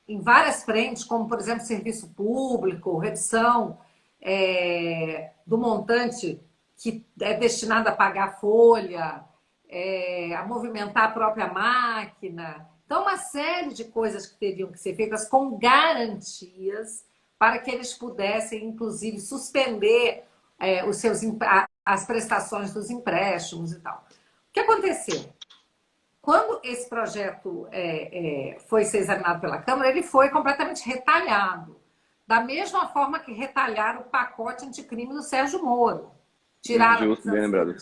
em várias frentes, como, por exemplo, serviço público, redução do montante que é destinado a pagar folha, a movimentar a própria máquina. Então, uma série de coisas que teriam que ser feitas com garantias para que eles pudessem, inclusive, suspender as prestações dos empréstimos e tal. O que aconteceu? Quando esse projeto foi ser examinado pela Câmara, ele foi completamente retalhado. Da mesma forma que retalharam o pacote anticrime do Sérgio Moro. Tiraram Justo, bem lembrado.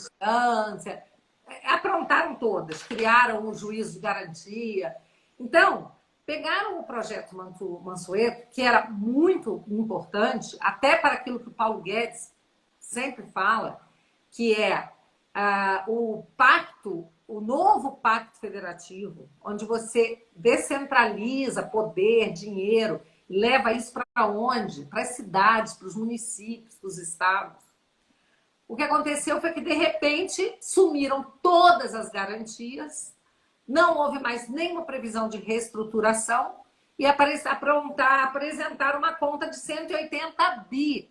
Aprontaram todas, criaram um juízo de garantia. Então, pegaram o projeto Mansueto, que era muito importante, até para aquilo que o Paulo Guedes sempre fala, que é o novo pacto federativo, onde você descentraliza poder, dinheiro, e leva isso para onde? Para as cidades, para os municípios, para os estados. O que aconteceu foi que, de repente, sumiram todas as garantias, não houve mais nenhuma previsão de reestruturação e apresentaram uma conta de 180 bi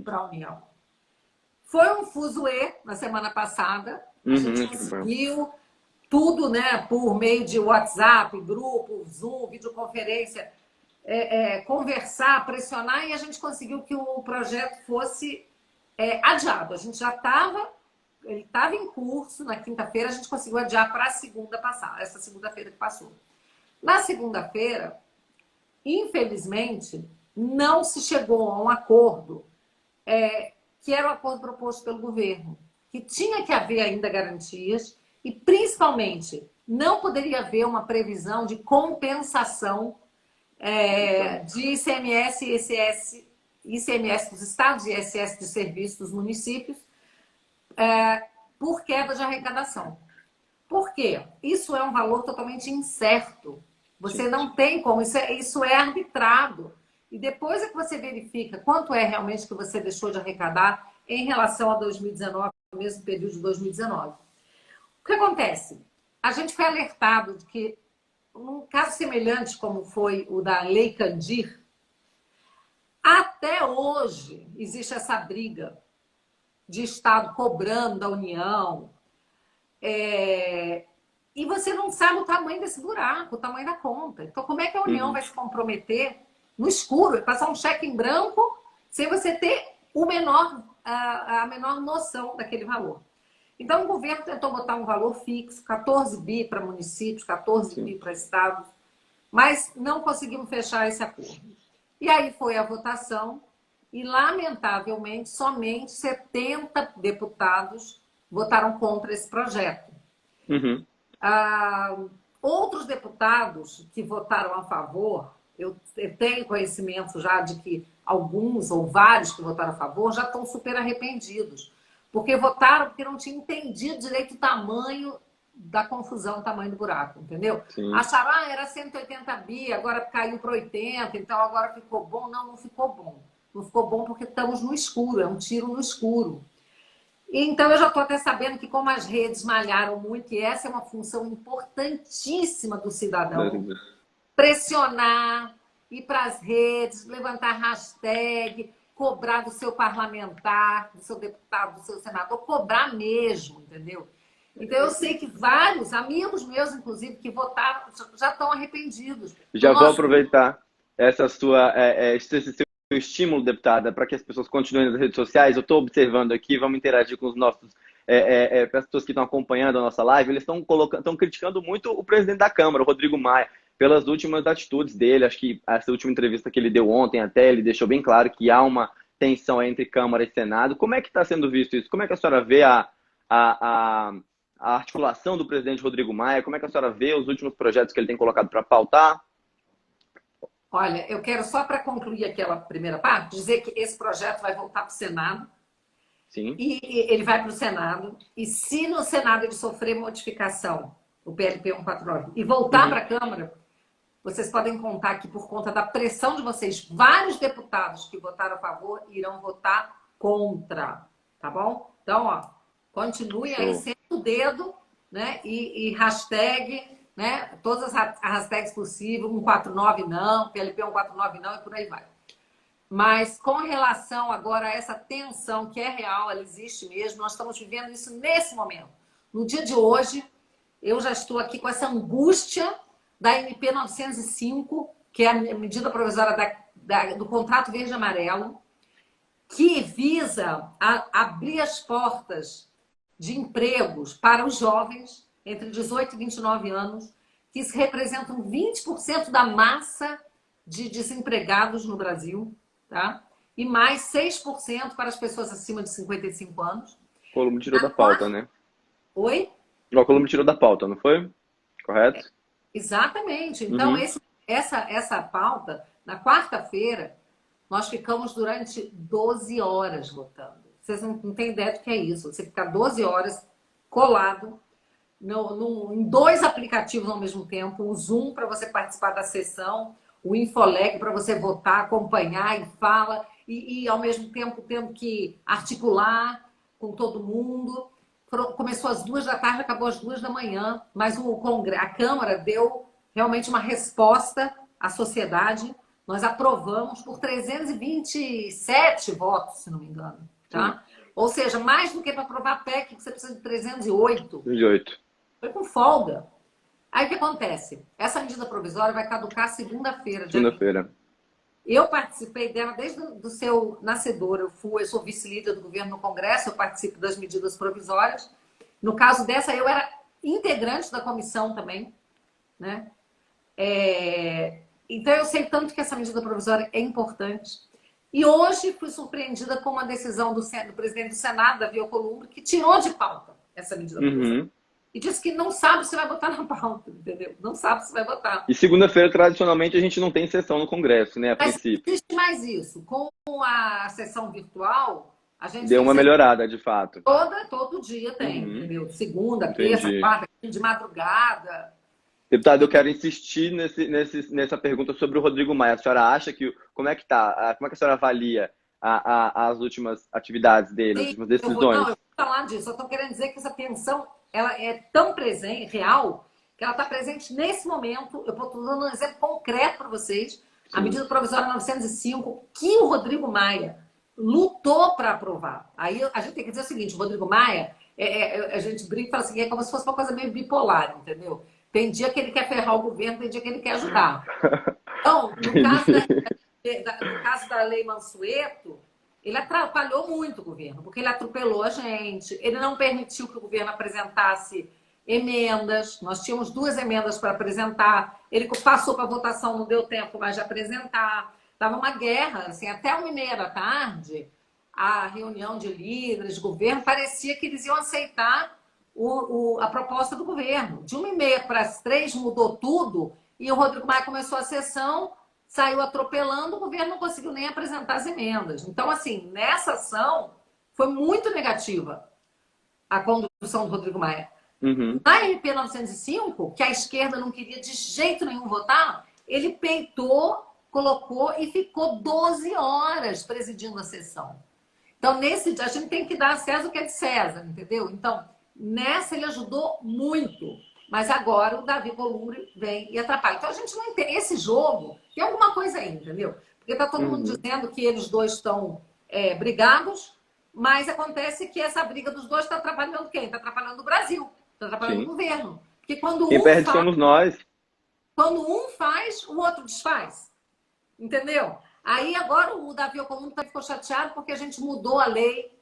para a União. Foi um fuzuê na semana passada, a gente conseguiu tudo, né, por meio de WhatsApp, grupo, Zoom, videoconferência, conversar, pressionar, e a gente conseguiu que o projeto fosse adiado. A gente já ele estava em curso na quinta-feira, a gente conseguiu adiar para a segunda passada, essa segunda-feira que passou. Na segunda-feira, infelizmente, não se chegou a um acordo, que era o acordo proposto pelo governo, que tinha que haver ainda garantias e, principalmente, não poderia haver uma previsão de compensação de ICMS e ICMS dos estados e ISS de serviços dos municípios por queda de arrecadação. Por quê? Isso é um valor totalmente incerto. Você não tem como, isso é arbitrado. E depois é que você verifica quanto é realmente que você deixou de arrecadar em relação a 2019, no mesmo período de 2019. O que acontece? A gente foi alertado de que, num caso semelhante como foi o da Lei Candir, até hoje existe essa briga de Estado cobrando da União. E você não sabe o tamanho desse buraco, o tamanho da conta. Então, como é que a União vai se comprometer no escuro, passar um cheque em branco, sem você ter a menor noção daquele valor? Então, o governo tentou botar um valor fixo, 14 bi para municípios, 14 bi para estados, mas não conseguimos fechar esse acordo. E aí foi a votação e, lamentavelmente, somente 70 deputados votaram contra esse projeto. Outros deputados que votaram a favor, eu tenho conhecimento já de que alguns ou vários que votaram a favor já estão super arrependidos, porque votaram porque não tinham entendido direito o tamanho da confusão, o tamanho do buraco, entendeu? Sim. Acharam, era 180 bi, agora caiu para 80, então agora ficou bom. Não ficou bom. Não ficou bom porque estamos no escuro, é um tiro no escuro. Então, eu já estou até sabendo que, como as redes malharam muito, e essa é uma função importantíssima do cidadão, pressionar, ir para as redes, levantar hashtag, cobrar do seu parlamentar, do seu deputado, do seu senador, cobrar mesmo, entendeu? Então, eu sei que vários amigos meus, inclusive, que votaram, já estão arrependidos. Já vou aproveitar esse seu estímulo, deputada, para que as pessoas continuem nas redes sociais. Eu estou observando aqui, vamos interagir com os nossos pessoas que estão acompanhando a nossa live. Eles estão criticando muito o presidente da Câmara, o Rodrigo Maia, pelas últimas atitudes dele. Acho que essa última entrevista que ele deu ontem até, ele deixou bem claro que há uma tensão entre Câmara e Senado. Como é que está sendo visto isso? Como é que a senhora vê a articulação do presidente Rodrigo Maia? Como é que a senhora vê os últimos projetos que ele tem colocado para pautar? Olha, eu quero só para concluir aquela primeira parte, dizer que esse projeto vai voltar para o Senado. Sim. E ele vai para o Senado. E se no Senado ele sofrer modificação, o PLP 149, e voltar para a Câmara, vocês podem contar que por conta da pressão de vocês, vários deputados que votaram a favor irão votar contra, tá bom? Então, ó, continue aí sempre o dedo, né? E hashtag, né? Todas as hashtags possíveis, 149 não, PLP 149 não e por aí vai. Mas com relação agora a essa tensão que é real, ela existe mesmo, nós estamos vivendo isso nesse momento. No dia de hoje, eu já estou aqui com essa angústia da MP 905, que é a medida provisória do contrato verde e amarelo, que visa abrir as portas de empregos para os jovens entre 18 e 29 anos, que representam 20% da massa de desempregados no Brasil, tá? E mais 6% para as pessoas acima de 55 anos. O Colombo tirou da pauta, né? Oi? O Colombo tirou da pauta, não foi? Correto? Exatamente. Então, essa pauta, na quarta-feira, nós ficamos durante 12 horas votando. Vocês não têm ideia do que é isso. Você ficar 12 horas colado em 2 aplicativos ao mesmo tempo. O Zoom para você participar da sessão, o Infoleg para você votar, acompanhar e fala. E ao mesmo tempo tendo que articular com todo mundo. Começou às 2 da tarde, acabou às 2 da manhã. Mas a Câmara deu realmente uma resposta à sociedade. Nós aprovamos por 327 votos, se não me engano. Tá? Ou seja, mais do que para aprovar a PEC, que você precisa de 308. 308. Foi com folga. Aí o que acontece? Essa medida provisória vai caducar segunda-feira. Segunda-feira. Eu participei dela desde o seu nascedor. Eu sou vice-líder do governo no Congresso, eu participo das medidas provisórias. No caso dessa, eu era integrante da comissão também, né? Então, eu sei tanto que essa medida provisória é importante. E hoje fui surpreendida com uma decisão do presidente do Senado, Davi Alcolumbre, que tirou de pauta essa medida provisória. E disse que não sabe se vai botar na pauta, entendeu? Não sabe se vai botar. E segunda-feira, tradicionalmente, a gente não tem sessão no Congresso, né? A princípio. Não existe mais isso. Com a sessão virtual, a gente deu uma melhorada, de fato. Todo dia tem, entendeu? Segunda, terça, quarta, de madrugada. Deputado, eu quero insistir nessa pergunta sobre o Rodrigo Maia. A senhora acha que... Como é que tá? Como é que a senhora avalia as últimas atividades dele, as últimas decisões? Eu vou falar disso. Eu estou querendo dizer que essa tensão ela é tão presente, real, que ela está presente nesse momento. Eu estou dando um exemplo concreto para vocês. Sim. A medida provisória 905, que o Rodrigo Maia lutou para aprovar. Aí a gente tem que dizer o seguinte, o Rodrigo Maia, a gente brinca e fala assim, é como se fosse uma coisa meio bipolar, entendeu? Tem dia que ele quer ferrar o governo, tem dia que ele quer ajudar. Então, no caso da Lei Mansueto, ele atrapalhou muito o governo, porque ele atropelou a gente, ele não permitiu que o governo apresentasse emendas, nós tínhamos 2 emendas para apresentar, ele passou para votação, não deu tempo mais de apresentar, estava uma guerra, assim, até 1h30 da tarde, a reunião de líderes de governo, parecia que eles iam aceitar a proposta do governo. De 1h30 para as 3 mudou tudo, e o Rodrigo Maia começou a sessão, saiu atropelando, o governo não conseguiu nem apresentar as emendas. Então, assim, nessa ação, foi muito negativa a condução do Rodrigo Maia. Na MP 905, que a esquerda não queria de jeito nenhum votar, ele peitou, colocou e ficou 12 horas presidindo a sessão. Então, a gente tem que dar a César o que é de César, entendeu? Então, nessa ele ajudou muito. Mas agora o Davi Alcolumbre vem e atrapalha. Então a gente não entende. Esse jogo tem alguma coisa aí, entendeu? Porque tá todo mundo dizendo que eles dois estão brigados, mas acontece que essa briga dos dois está atrapalhando quem? Está atrapalhando o Brasil, está atrapalhando o governo. Porque quando quem perde somos nós. Quando um faz, o outro desfaz. Entendeu? Aí agora o Davi Alcolumbre ficou chateado porque a gente mudou a lei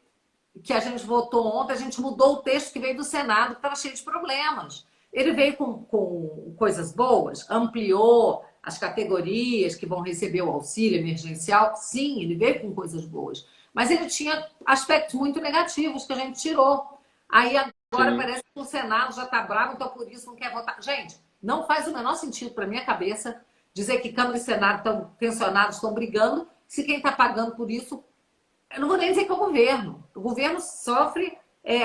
que a gente votou ontem, a gente mudou o texto que veio do Senado, que estava cheio de problemas. Ele veio com coisas boas, ampliou as categorias que vão receber o auxílio emergencial. Sim, ele veio com coisas boas. Mas ele tinha aspectos muito negativos que a gente tirou. Aí agora parece que o Senado já está bravo, então por isso não quer votar. Gente, não faz o menor sentido para minha cabeça dizer que Câmara e Senado estão tensionados, estão brigando, se quem está pagando por isso, eu não vou nem dizer que é o governo. O governo sofre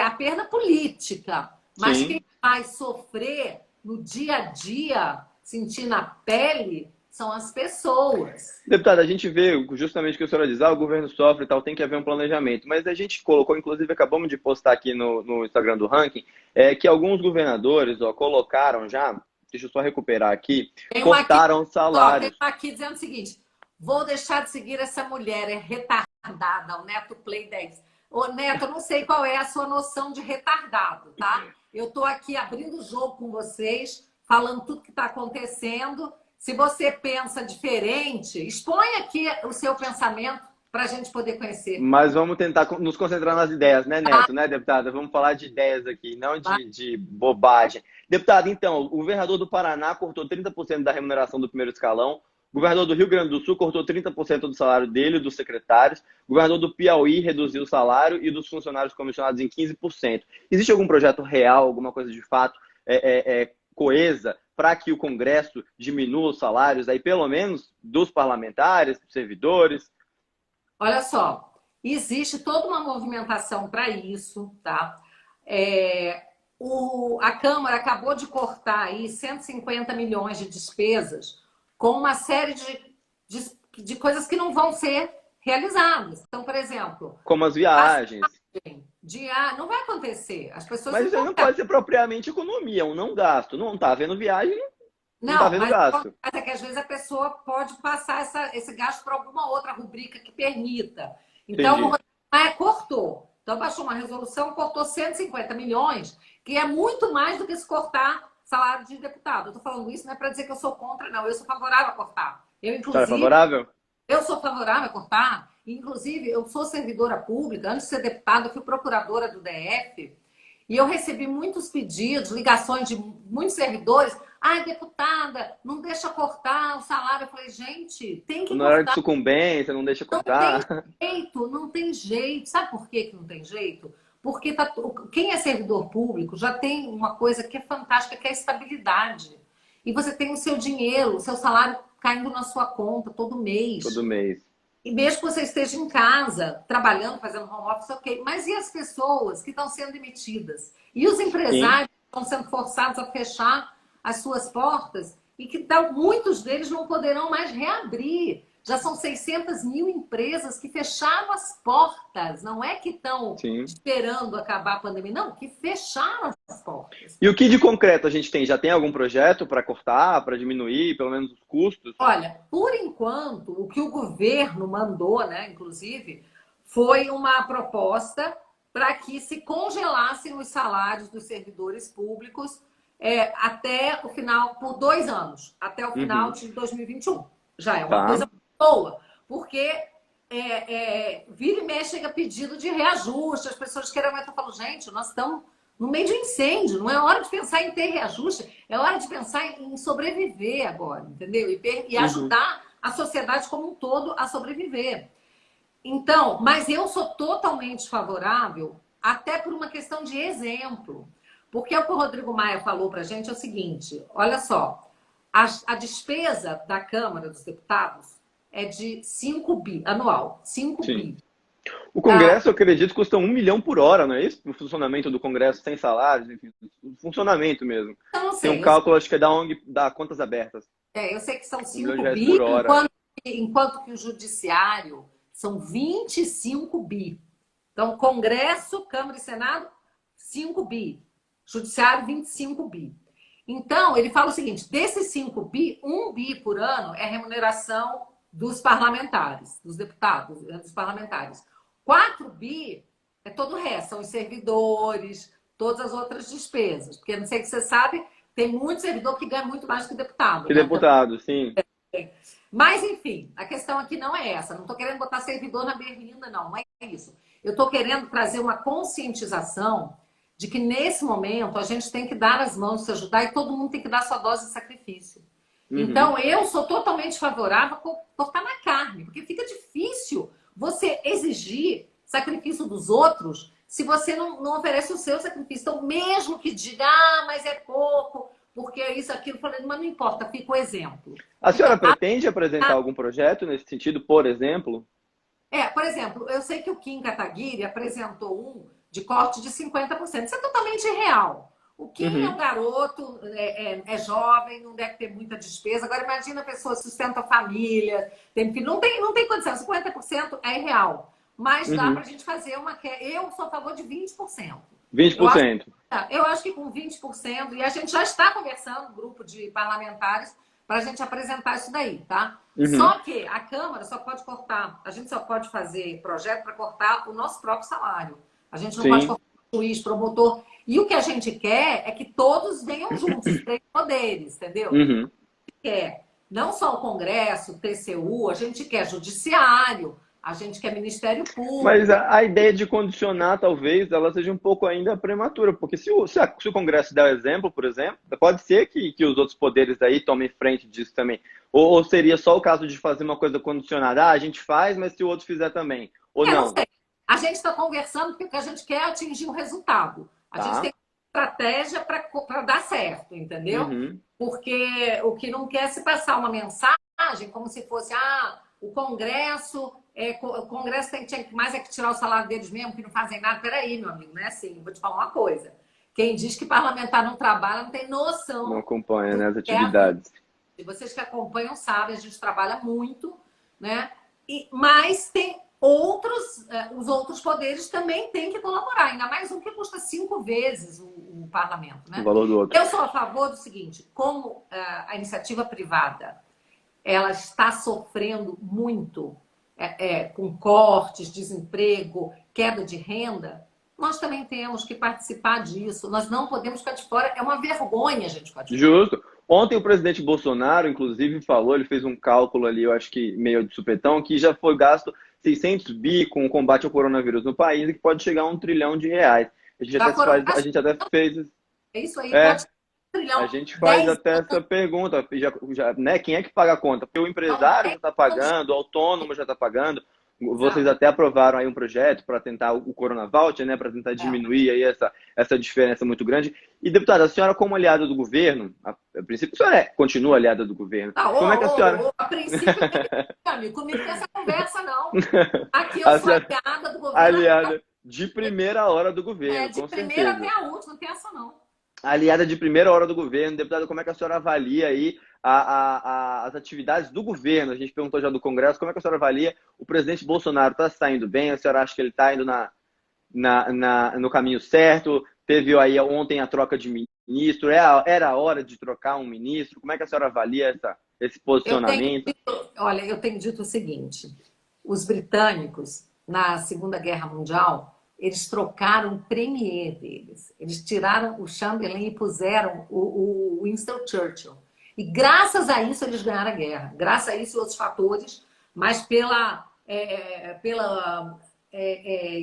a perda política. Mas quem vai sofrer no dia a dia, sentir na pele, são as pessoas. Deputada, a gente vê justamente o que a senhora diz, o governo sofre e tal, tem que haver um planejamento. Mas a gente colocou, inclusive acabamos de postar aqui no Instagram do Ranking, que alguns governadores colocaram já, deixa eu só recuperar aqui, cortaram salários. Tem uma aqui dizendo o seguinte, vou deixar de seguir essa mulher, é retardada, o Neto Play 10. Ô, Neto, eu não sei qual é a sua noção de retardado, tá? Eu tô aqui abrindo o jogo com vocês, falando tudo que está acontecendo. Se você pensa diferente, expõe aqui o seu pensamento para a gente poder conhecer. Mas vamos tentar nos concentrar nas ideias, né, Neto, né, deputada? Vamos falar de ideias aqui, não de bobagem. Deputada, então, o governador do Paraná cortou 30% da remuneração do primeiro escalão, o governador do Rio Grande do Sul cortou 30% do salário dele e dos secretários, o governador do Piauí reduziu o salário e dos funcionários comissionados em 15%. Existe algum projeto real, alguma coisa de fato coesa, para que o Congresso diminua os salários, aí pelo menos dos parlamentares, dos servidores? Olha só, existe toda uma movimentação para isso, tá? A Câmara acabou de cortar aí 150 milhões de despesas com uma série de coisas que não vão ser realizadas. Então, por exemplo... Como as viagens. Não vai acontecer. As pessoas mas isso não pode ser propriamente economia, um não gasto. Não está havendo viagem, não está havendo gasto. Mas é que às vezes a pessoa pode passar esse gasto para alguma outra rubrica que permita. Então, o cortou. Então, baixou uma resolução, cortou 150 milhões, que é muito mais do que se cortar salário de deputado. Eu estou falando isso não é para dizer que eu sou contra, não. Eu sou favorável a cortar. Eu, inclusive... Você é favorável? Eu sou favorável a cortar. Inclusive, eu sou servidora pública. Antes de ser deputada, eu fui procuradora do DF. E eu recebi muitos pedidos, ligações de muitos servidores. Deputada, não deixa cortar o salário. Eu falei, gente, tem que cortar. Na hora de sucumbência, não deixa cortar. Não tem jeito. Sabe por que não tem jeito? Porque quem é servidor público já tem uma coisa que é fantástica, que é a estabilidade. E você tem o seu dinheiro, o seu salário caindo na sua conta todo mês. Todo mês. E mesmo que você esteja em casa, trabalhando, fazendo home office, ok. Mas e as pessoas que estão sendo demitidas? E os empresários que estão sendo forçados a fechar as suas portas e que muitos deles não poderão mais reabrir. Já são 600 mil empresas que fecharam as portas. Não é que estão esperando acabar a pandemia. Não, que fecharam as portas. E o que de concreto a gente tem? Já tem algum projeto para cortar, para diminuir, pelo menos, os custos? Olha, por enquanto, o que o governo mandou, né, inclusive, foi uma proposta para que se congelassem os salários dos servidores públicos até o final, por 2 anos, até o final de 2021. Já é uma coisa boa, porque vira e mexe chega pedido de reajuste, as pessoas querem aumentar. Eu falo, gente, nós estamos no meio de um incêndio, não é hora de pensar em ter reajuste, é hora de pensar em sobreviver agora, entendeu? E ajudar a sociedade como um todo a sobreviver. Então, mas eu sou totalmente favorável, até por uma questão de exemplo, porque o que o Rodrigo Maia falou pra gente é o seguinte, olha só, a despesa da Câmara dos Deputados é de 5 bi, anual. 5 bi. O Congresso, eu acredito, custa 1 milhão por hora, não é isso? O funcionamento do Congresso sem salários, enfim, o funcionamento mesmo. Eu não sei. Tem um cálculo, acho que é da ONG, da Contas Abertas. Eu sei que são 5 bi, enquanto que o Judiciário são 25 bi. Então, Congresso, Câmara e Senado, 5 bi. Judiciário, 25 bi. Então, ele fala o seguinte, desses 5 bi, 1 bi por ano é remuneração dos parlamentares, dos deputados, dos parlamentares. 4 bi é todo o resto, são os servidores, todas as outras despesas. Porque, não sei se você sabe, tem muito servidor que ganha muito mais que deputado. Que deputado, sim. Mas, enfim, a questão aqui não é essa. Não estou querendo botar servidor na berlinda, não é isso. Eu estou querendo trazer uma conscientização de que, nesse momento, a gente tem que dar as mãos, se ajudar, e todo mundo tem que dar sua dose de sacrifício. Então, eu sou totalmente favorável a cortar na carne, porque fica difícil você exigir sacrifício dos outros se você não oferece o seu sacrifício. Então, mesmo que diga, mas é pouco, porque isso, aquilo, falei, mas não importa, fica o exemplo. A senhora pretende apresentar algum projeto nesse sentido, por exemplo? Por exemplo, eu sei que o Kim Kataguiri apresentou um de corte de 50%. Isso é totalmente irreal. Quem é um garoto, é jovem, não deve ter muita despesa. Agora, imagina a pessoa sustenta a família, tem filho, não tem condição. 50% é irreal. Mas dá para a gente fazer uma... Eu sou a favor de 20%. 20%. Eu acho que com 20%, e a gente já está conversando, um grupo de parlamentares, para a gente apresentar isso daí, tá? Só que a Câmara só pode cortar, a gente só pode fazer projeto para cortar o nosso próprio salário. A gente não pode cortar juiz, promotor. E o que a gente quer é que todos venham juntos, os três poderes, entendeu? A gente quer não só o Congresso, o TCU, a gente quer judiciário, a gente quer Ministério Público. Mas a ideia de condicionar, talvez, ela seja um pouco ainda prematura, porque se o Congresso der o exemplo, por exemplo, pode ser que os outros poderes aí tomem frente disso também. Ou seria só o caso de fazer uma coisa condicionada? A gente faz, mas se o outro fizer também. Ou não? Não sei. A gente está conversando porque a gente quer atingir um resultado. A gente tem estratégia para dar certo, entendeu? Porque o que não quer é se passar uma mensagem como se fosse o Congresso tinha mais que tirar o salário deles mesmo, que não fazem nada. Peraí, meu amigo, não é assim. Vou te falar uma coisa. Quem diz que parlamentar não trabalha não tem noção. Não acompanha, né, as atividades. Vocês que acompanham sabem, a gente trabalha muito, né? Mas tem os outros poderes também têm que colaborar. Ainda mais um que custa 5 vezes o parlamento, né? O valor do outro. Eu sou a favor do seguinte, como a iniciativa privada ela está sofrendo muito com cortes, desemprego, queda de renda, nós também temos que participar disso. Nós não podemos ficar de fora. É uma vergonha a gente ficar de fora. Justo. Ontem o presidente Bolsonaro, inclusive, falou, ele fez um cálculo ali, eu acho que meio de supetão, que já foi gasto 600 bi com o combate ao coronavírus no país e que pode chegar a R$1 trilhão. A gente até fez... É isso aí, pode a gente faz até essa pergunta, né? Quem é que paga a conta? Porque o empresário já está pagando, o autônomo já está pagando. Vocês até aprovaram aí um projeto para tentar o Corona Voucher, né? Para tentar diminuir aí essa diferença muito grande. E, deputada, a senhora como aliada do governo, a princípio a senhora continua aliada do governo. Como é que a senhora... A princípio, comigo tem essa conversa, não. Aqui eu sou aliada do governo. Aliada de primeira hora do governo, de com primeira certeza. até a última, não tem essa não. Aliada de primeira hora do governo. Deputada, como é que a senhora avalia aí as atividades do governo? A gente perguntou já do Congresso, como é que a senhora avalia? O presidente Bolsonaro está saindo bem? A senhora acha que ele está indo no caminho certo? Teve aí ontem a troca de ministro, era a hora de trocar um ministro? Como é que a senhora avalia esse posicionamento? Eu tenho dito o seguinte, os britânicos, na Segunda Guerra Mundial, eles trocaram o premier deles. Eles tiraram o Chamberlain e puseram o Winston Churchill. E graças a isso eles ganharam a guerra. Graças a isso e outros fatores, mas pela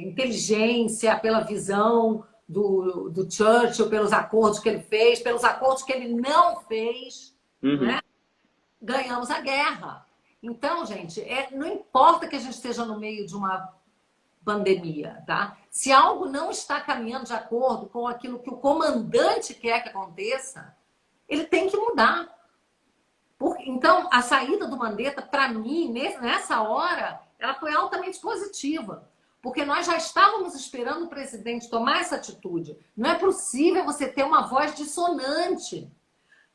inteligência, pela visão do Churchill, pelos acordos que ele fez, pelos acordos que ele não fez, né? Ganhamos a guerra. Então, gente, não importa que a gente esteja no meio de uma pandemia, tá? Se algo não está caminhando de acordo com aquilo que o comandante quer que aconteça, ele tem que mudar. Então, a saída do Mandetta, para mim, nessa hora, ela foi altamente positiva. Porque nós já estávamos esperando o presidente tomar essa atitude. Não é possível você ter uma voz dissonante.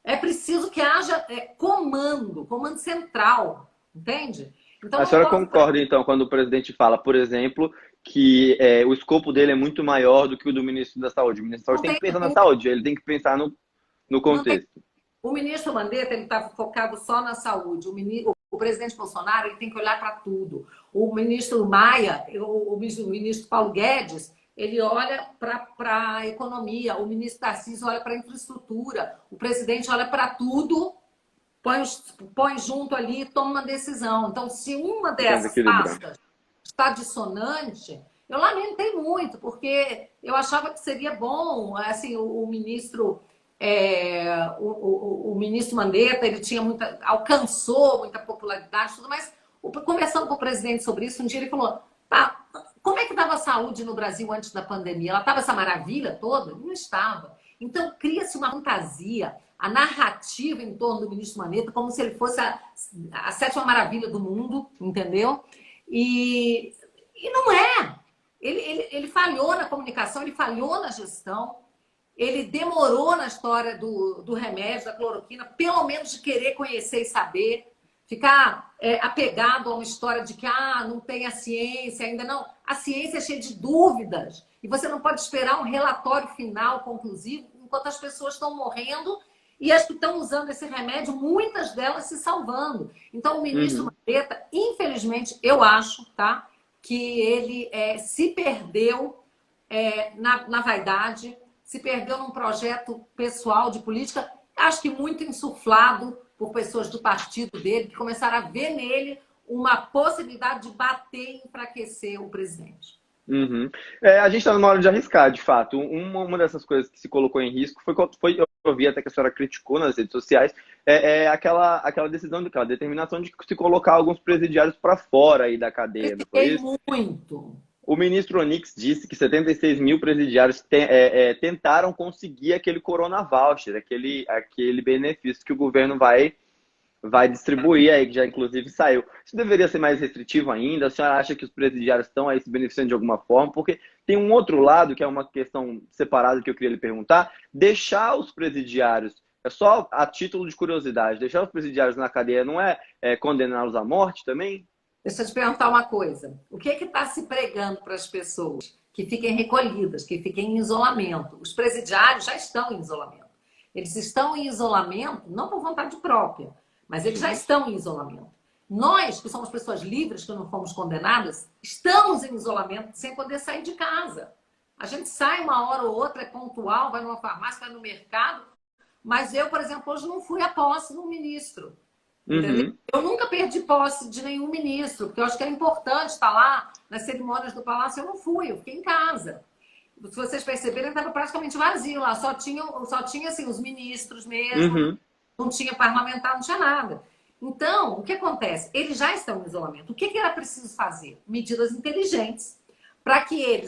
É preciso que haja comando central, entende? Então, a senhora concorda, então, quando o presidente fala, por exemplo, que o escopo dele é muito maior do que o do ministro da Saúde? O ministro da Saúde tem que pensar na saúde, ele tem que pensar no contexto. O ministro Mandetta está focado só na saúde. O presidente Bolsonaro ele tem que olhar para tudo. O ministro Maia, o ministro Paulo Guedes, ele olha para a economia. O ministro Tarcísio olha para a infraestrutura. O presidente olha para tudo, põe junto ali e toma uma decisão. Então, se uma dessas pastas está dissonante, eu lamentei muito, porque eu achava que seria bom, assim, o ministro Mandetta, ele alcançou muita popularidade, tudo, mas conversando com o presidente sobre isso, um dia ele falou, como é que estava a saúde no Brasil antes da pandemia? Ela estava essa maravilha toda? Não estava. Então, cria-se uma fantasia, a narrativa em torno do ministro Mandetta, como se ele fosse a sétima maravilha do mundo, entendeu? E não é. Ele falhou na comunicação, ele falhou na gestão. ele demorou na história do remédio, da cloroquina, pelo menos de querer conhecer e saber, ficar apegado a uma história de que não tem a ciência, ainda não. A ciência é cheia de dúvidas e você não pode esperar um relatório final, conclusivo, enquanto as pessoas estão morrendo e as que estão usando esse remédio, muitas delas se salvando. Então, o ministro Mandetta, infelizmente, eu acho, tá, que ele se perdeu na vaidade, se perdeu num projeto pessoal de política, acho que muito insuflado por pessoas do partido dele, que começaram a ver nele uma possibilidade de bater e enfraquecer o presidente. A gente está numa hora de arriscar, de fato. Uma dessas coisas que se colocou em risco foi eu vi até que a senhora criticou nas redes sociais, aquela decisão, aquela determinação de se colocar alguns presidiários para fora aí da cadeia. Não foi isso? Muito. O ministro Onyx disse que 76 mil presidiários tentaram conseguir aquele Corona Voucher, aquele benefício que o governo vai distribuir aí, que já inclusive saiu. Isso deveria ser mais restritivo ainda? A senhora acha que os presidiários estão aí se beneficiando de alguma forma? Porque tem um outro lado, que é uma questão separada que eu queria lhe perguntar, deixar os presidiários, só a título de curiosidade, deixar os presidiários na cadeia não é condená-los à morte também? Deixa eu te perguntar uma coisa. O que está se pregando para as pessoas? Que fiquem recolhidas, que fiquem em isolamento. Os presidiários já estão em isolamento. Eles estão em isolamento não por vontade própria, mas eles já estão em isolamento. Nós, que somos pessoas livres, que não fomos condenadas, estamos em isolamento sem poder sair de casa. A gente sai uma hora ou outra, é pontual, vai numa farmácia, vai no mercado, mas eu, por exemplo, hoje não fui à posse do ministro. Eu nunca perdi posse de nenhum ministro, porque eu acho que é importante estar lá nas cerimônias do Palácio. Eu não fui, eu fiquei em casa. Se vocês perceberem, estava praticamente vazio lá. Só tinha assim, os ministros mesmo, não tinha parlamentar, não tinha nada. Então, o que acontece? Eles já estão em isolamento. O que era preciso fazer? Medidas inteligentes para que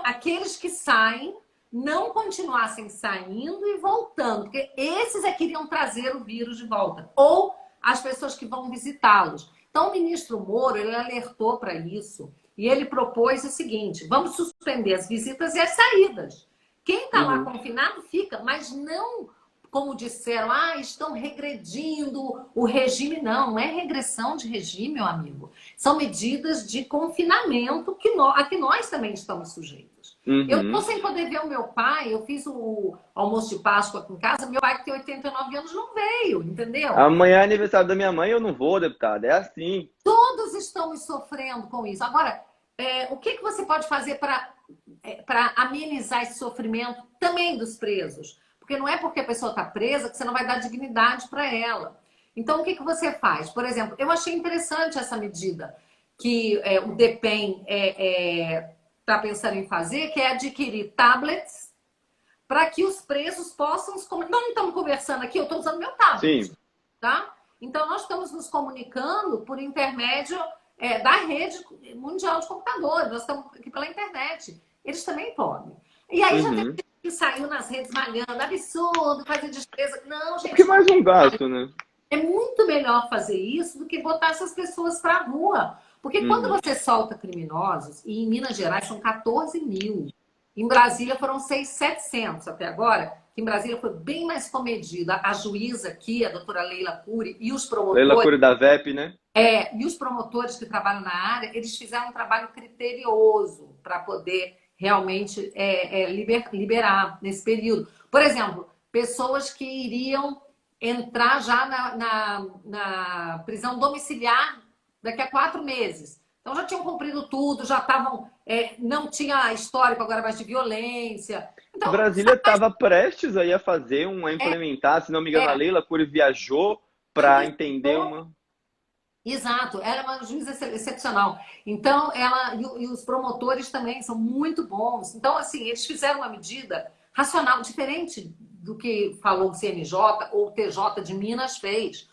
aqueles que saem não continuassem saindo e voltando, porque esses queriam trazer o vírus de volta. Ou as pessoas que vão visitá-los. Então, o ministro Moro, ele alertou para isso e ele propôs o seguinte: vamos suspender as visitas e as saídas. Quem está lá confinado fica, mas não, como disseram, estão regredindo o regime. Não é regressão de regime, meu amigo. São medidas de confinamento a que nós também estamos sujeitos. Eu estou sem poder ver o meu pai, eu fiz o almoço de Páscoa aqui em casa, meu pai que tem 89 anos não veio, entendeu? Amanhã é aniversário da minha mãe, eu não vou, deputada, é assim. Todos estamos sofrendo com isso. Agora, o que você pode fazer para amenizar esse sofrimento também dos presos? Porque não é porque a pessoa está presa que você não vai dar dignidade para ela. Então, o que você faz? Por exemplo, eu achei interessante essa medida que o DEPEN está pensando em fazer, que é adquirir tablets para que os presos possam... Não estamos conversando aqui, eu estou usando meu tablet. Sim. Tá? Então, nós estamos nos comunicando por intermédio da rede mundial de computadores. Nós estamos aqui pela internet. Eles também podem. E aí já tem gente que saiu nas redes malhando, absurdo, fazer despesa. Não, gente. Porque mais um gasto, né? É muito melhor fazer isso do que botar essas pessoas para a rua. Porque quando você solta criminosos, e em Minas Gerais são 14 mil, em Brasília foram 700 até agora, que em Brasília foi bem mais comedida. A juíza aqui, a doutora Leila Cury, e os promotores... Leila Cury da VEP, né? E os promotores que trabalham na área, eles fizeram um trabalho criterioso para poder realmente liberar nesse período. Por exemplo, pessoas que iriam entrar já na prisão domiciliar daqui a 4 meses. Então já tinham cumprido tudo, já estavam... não tinha histórico agora mais de violência. Então, Brasília estava prestes aí a fazer implementar, se não me engano, a Leila Cury viajou para entender uma... Exato, ela é uma juíza excepcional. Então, e os promotores também são muito bons. Então, assim, eles fizeram uma medida racional, diferente do que falou o CNJ ou o TJ de Minas fez.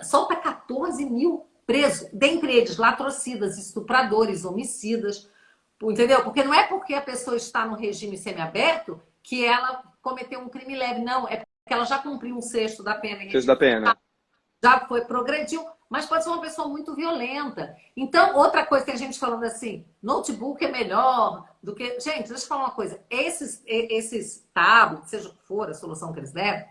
Solta 14 mil presos, dentre eles latrocidas, estupradores, homicidas, entendeu? Porque não é porque a pessoa está no regime semiaberto que ela cometeu um crime leve, não. É porque ela já cumpriu um sexto da pena. Sexto da pena. Já progrediu, mas pode ser uma pessoa muito violenta. Então, outra coisa que a gente falando assim, notebook é melhor, do que... Gente, deixa eu falar uma coisa. Esses tablets, seja o que for a solução que eles derem,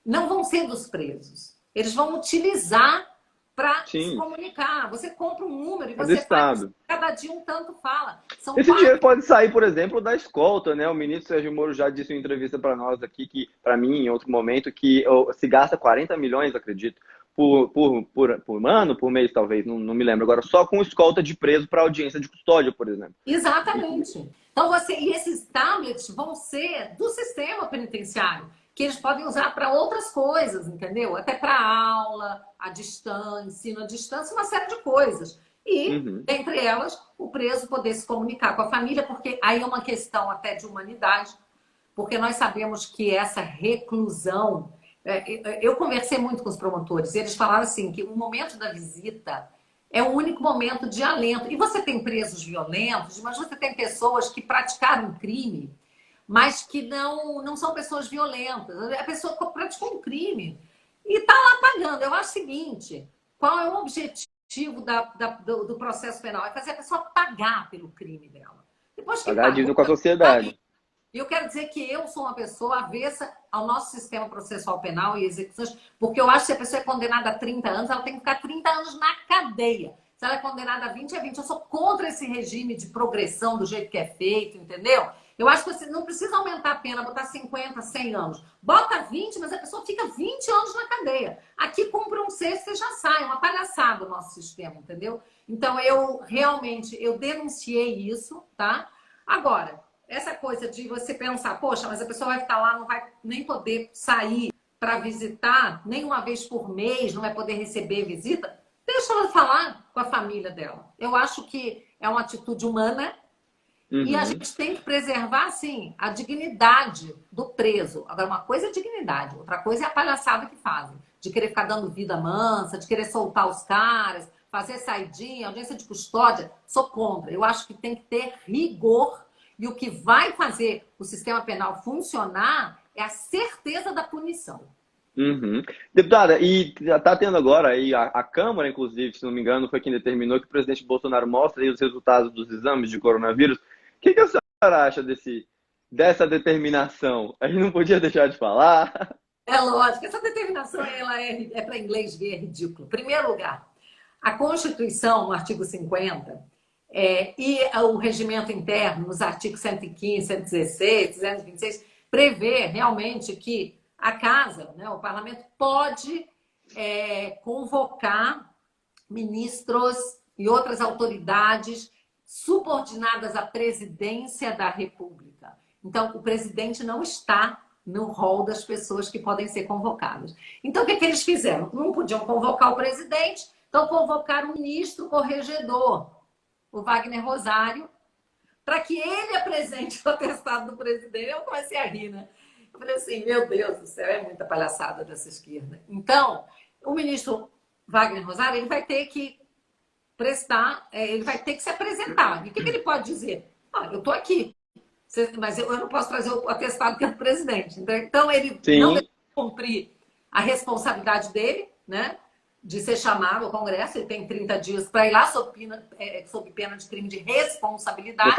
não vão ser dos presos. Eles vão utilizar para se Sim, comunicar. Você compra um número e é do você faz, Estado. cada dia um tanto fala. São Esse quatro... dinheiro pode sair, por exemplo, da escolta, né? O ministro Sérgio Moro já disse em entrevista para nós aqui, que para mim, em outro momento, que se gasta 40 milhões, acredito, por ano, por mês, talvez, não me lembro agora, só com escolta de preso para audiência de custódia, por exemplo. Exatamente. Então, e esses tablets vão ser do sistema penitenciário, que eles podem usar para outras coisas, entendeu? Até para aula, à distância, ensino à distância, uma série de coisas. E, Uhum. entre elas, o preso poder se comunicar com a família, porque aí é uma questão até de humanidade, porque nós sabemos que essa reclusão... Eu conversei muito com os promotores, e eles falaram assim, que o momento da visita é o único momento de alento. E você tem presos violentos, mas você tem pessoas que praticaram um crime, mas que não são pessoas violentas. A pessoa praticou um crime e está lá pagando. Eu acho o seguinte, qual é o objetivo do processo penal? É fazer a pessoa pagar pelo crime dela. Depois que Pagar a pagou, dívida com a sociedade. e eu quero dizer que eu sou uma pessoa avessa ao nosso sistema processual penal e execuções, porque eu acho que se a pessoa é condenada a 30 anos, ela tem que ficar 30 anos na cadeia. Se ela é condenada a 20, é 20. Eu sou contra esse regime de progressão do jeito que é feito, entendeu? Eu acho que você não precisa aumentar a pena, botar 50, 100 anos. Bota 20, mas a pessoa fica 20 anos na cadeia. Aqui cumpre um sexto e já sai. É uma palhaçada o nosso sistema, entendeu? Então, eu denunciei isso, tá? Agora, essa coisa de você pensar, poxa, mas a pessoa vai ficar lá, não vai nem poder sair para visitar, nem uma vez por mês, não vai poder receber visita, deixa ela falar com a família dela. Eu acho que é uma atitude humana e a Uhum. gente tem que preservar, assim, a dignidade do preso. Agora, uma coisa é dignidade, outra coisa é a palhaçada que fazem. De querer ficar dando vida mansa, de querer soltar os caras, fazer saidinha, audiência de custódia. Sou contra. Eu acho que tem que ter rigor. E o que vai fazer o sistema penal funcionar é a certeza da punição. Uhum. Deputada, e está tendo agora aí a Câmara, inclusive, se não me engano, foi quem determinou que o presidente Bolsonaro mostre aí os resultados dos exames de coronavírus. O que a senhora acha dessa determinação? A gente não podia deixar de falar. É lógico, essa determinação ela para inglês ver, é ridículo. Em primeiro lugar, a Constituição, no artigo 50, e o regimento interno, nos artigos 115, 116, 226, prevê realmente que a Casa, né, o Parlamento, pode convocar ministros e outras autoridades subordinadas à presidência da República. Então, o presidente não está no rol das pessoas que podem ser convocadas. Então, o que eles fizeram? Não podiam convocar o presidente, então convocaram o ministro corregedor, o Wagner Rosário, para que ele apresente o atestado do presidente. Eu comecei a rir, né? Eu falei assim, meu Deus do céu, é muita palhaçada dessa esquerda. Então, o ministro Wagner Rosário, ele vai ter que prestar, ele vai ter que se apresentar. E o que ele pode dizer? Eu estou aqui, mas eu não posso trazer o atestado que é do presidente. Então, ele não deve cumprir a responsabilidade dele, né? De ser chamado ao Congresso, ele tem 30 dias para ir lá sob pena de crime de responsabilidade.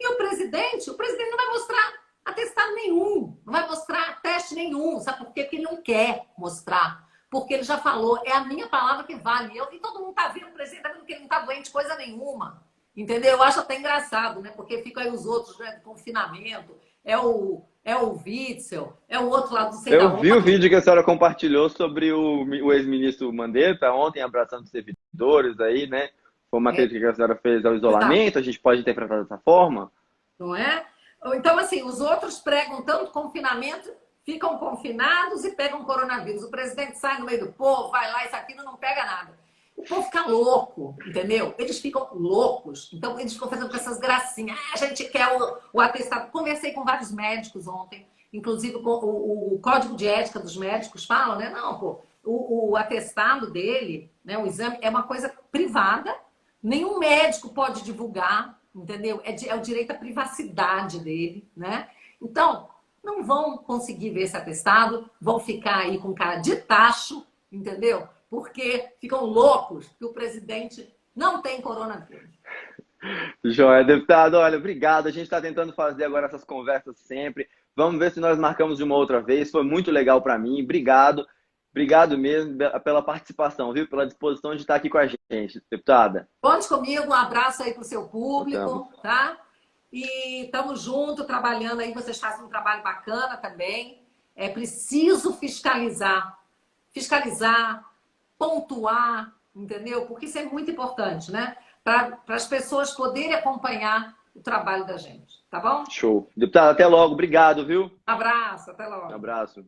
E o presidente não vai mostrar atestado nenhum, não vai mostrar teste nenhum. Sabe por quê? Porque ele não quer mostrar. Porque ele já falou, é a minha palavra que vale. E todo mundo está vendo, o presidente está vendo que ele não está doente coisa nenhuma. Entendeu? Eu acho até engraçado, né? Porque ficam aí os outros, né? Do confinamento, é o Witzel, é o outro lado do sei da onde. Eu vi o vídeo que a senhora compartilhou sobre o ex-ministro Mandetta ontem, abraçando os servidores aí, né? Foi uma crítica que a senhora fez ao isolamento, a gente pode interpretar dessa forma? Não é? Então, assim, os outros pregam tanto confinamento, ficam confinados e pegam coronavírus. O presidente sai no meio do povo, vai lá, isso aqui não pega nada. O povo fica louco, entendeu? Eles ficam loucos. Então, eles ficam fazendo com essas gracinhas. A gente quer o atestado. Conversei com vários médicos ontem, inclusive com o código de ética dos médicos fala, né? Não, pô, o atestado dele, né, o exame, é uma coisa privada. Nenhum médico pode divulgar, entendeu? É o direito à privacidade dele, né? Então, não vão conseguir ver esse atestado, vão ficar aí com cara de tacho, entendeu? Porque ficam loucos que o presidente não tem coronavírus. Joia, deputado, olha, obrigado. A gente está tentando fazer agora essas conversas sempre. Vamos ver se nós marcamos de uma outra vez. Foi muito legal para mim. Obrigado. Obrigado mesmo pela participação, viu? Pela disposição de estar aqui com a gente, deputada. Conte comigo, um abraço aí para o seu Voltamos. público, tá? E estamos juntos, trabalhando aí, vocês fazem um trabalho bacana também. É preciso fiscalizar, pontuar, entendeu? Porque isso é muito importante, né? Para as pessoas poderem acompanhar o trabalho da gente, tá bom? Show. Deputado, até logo. Obrigado, viu? Abraço, até Um logo. abraço.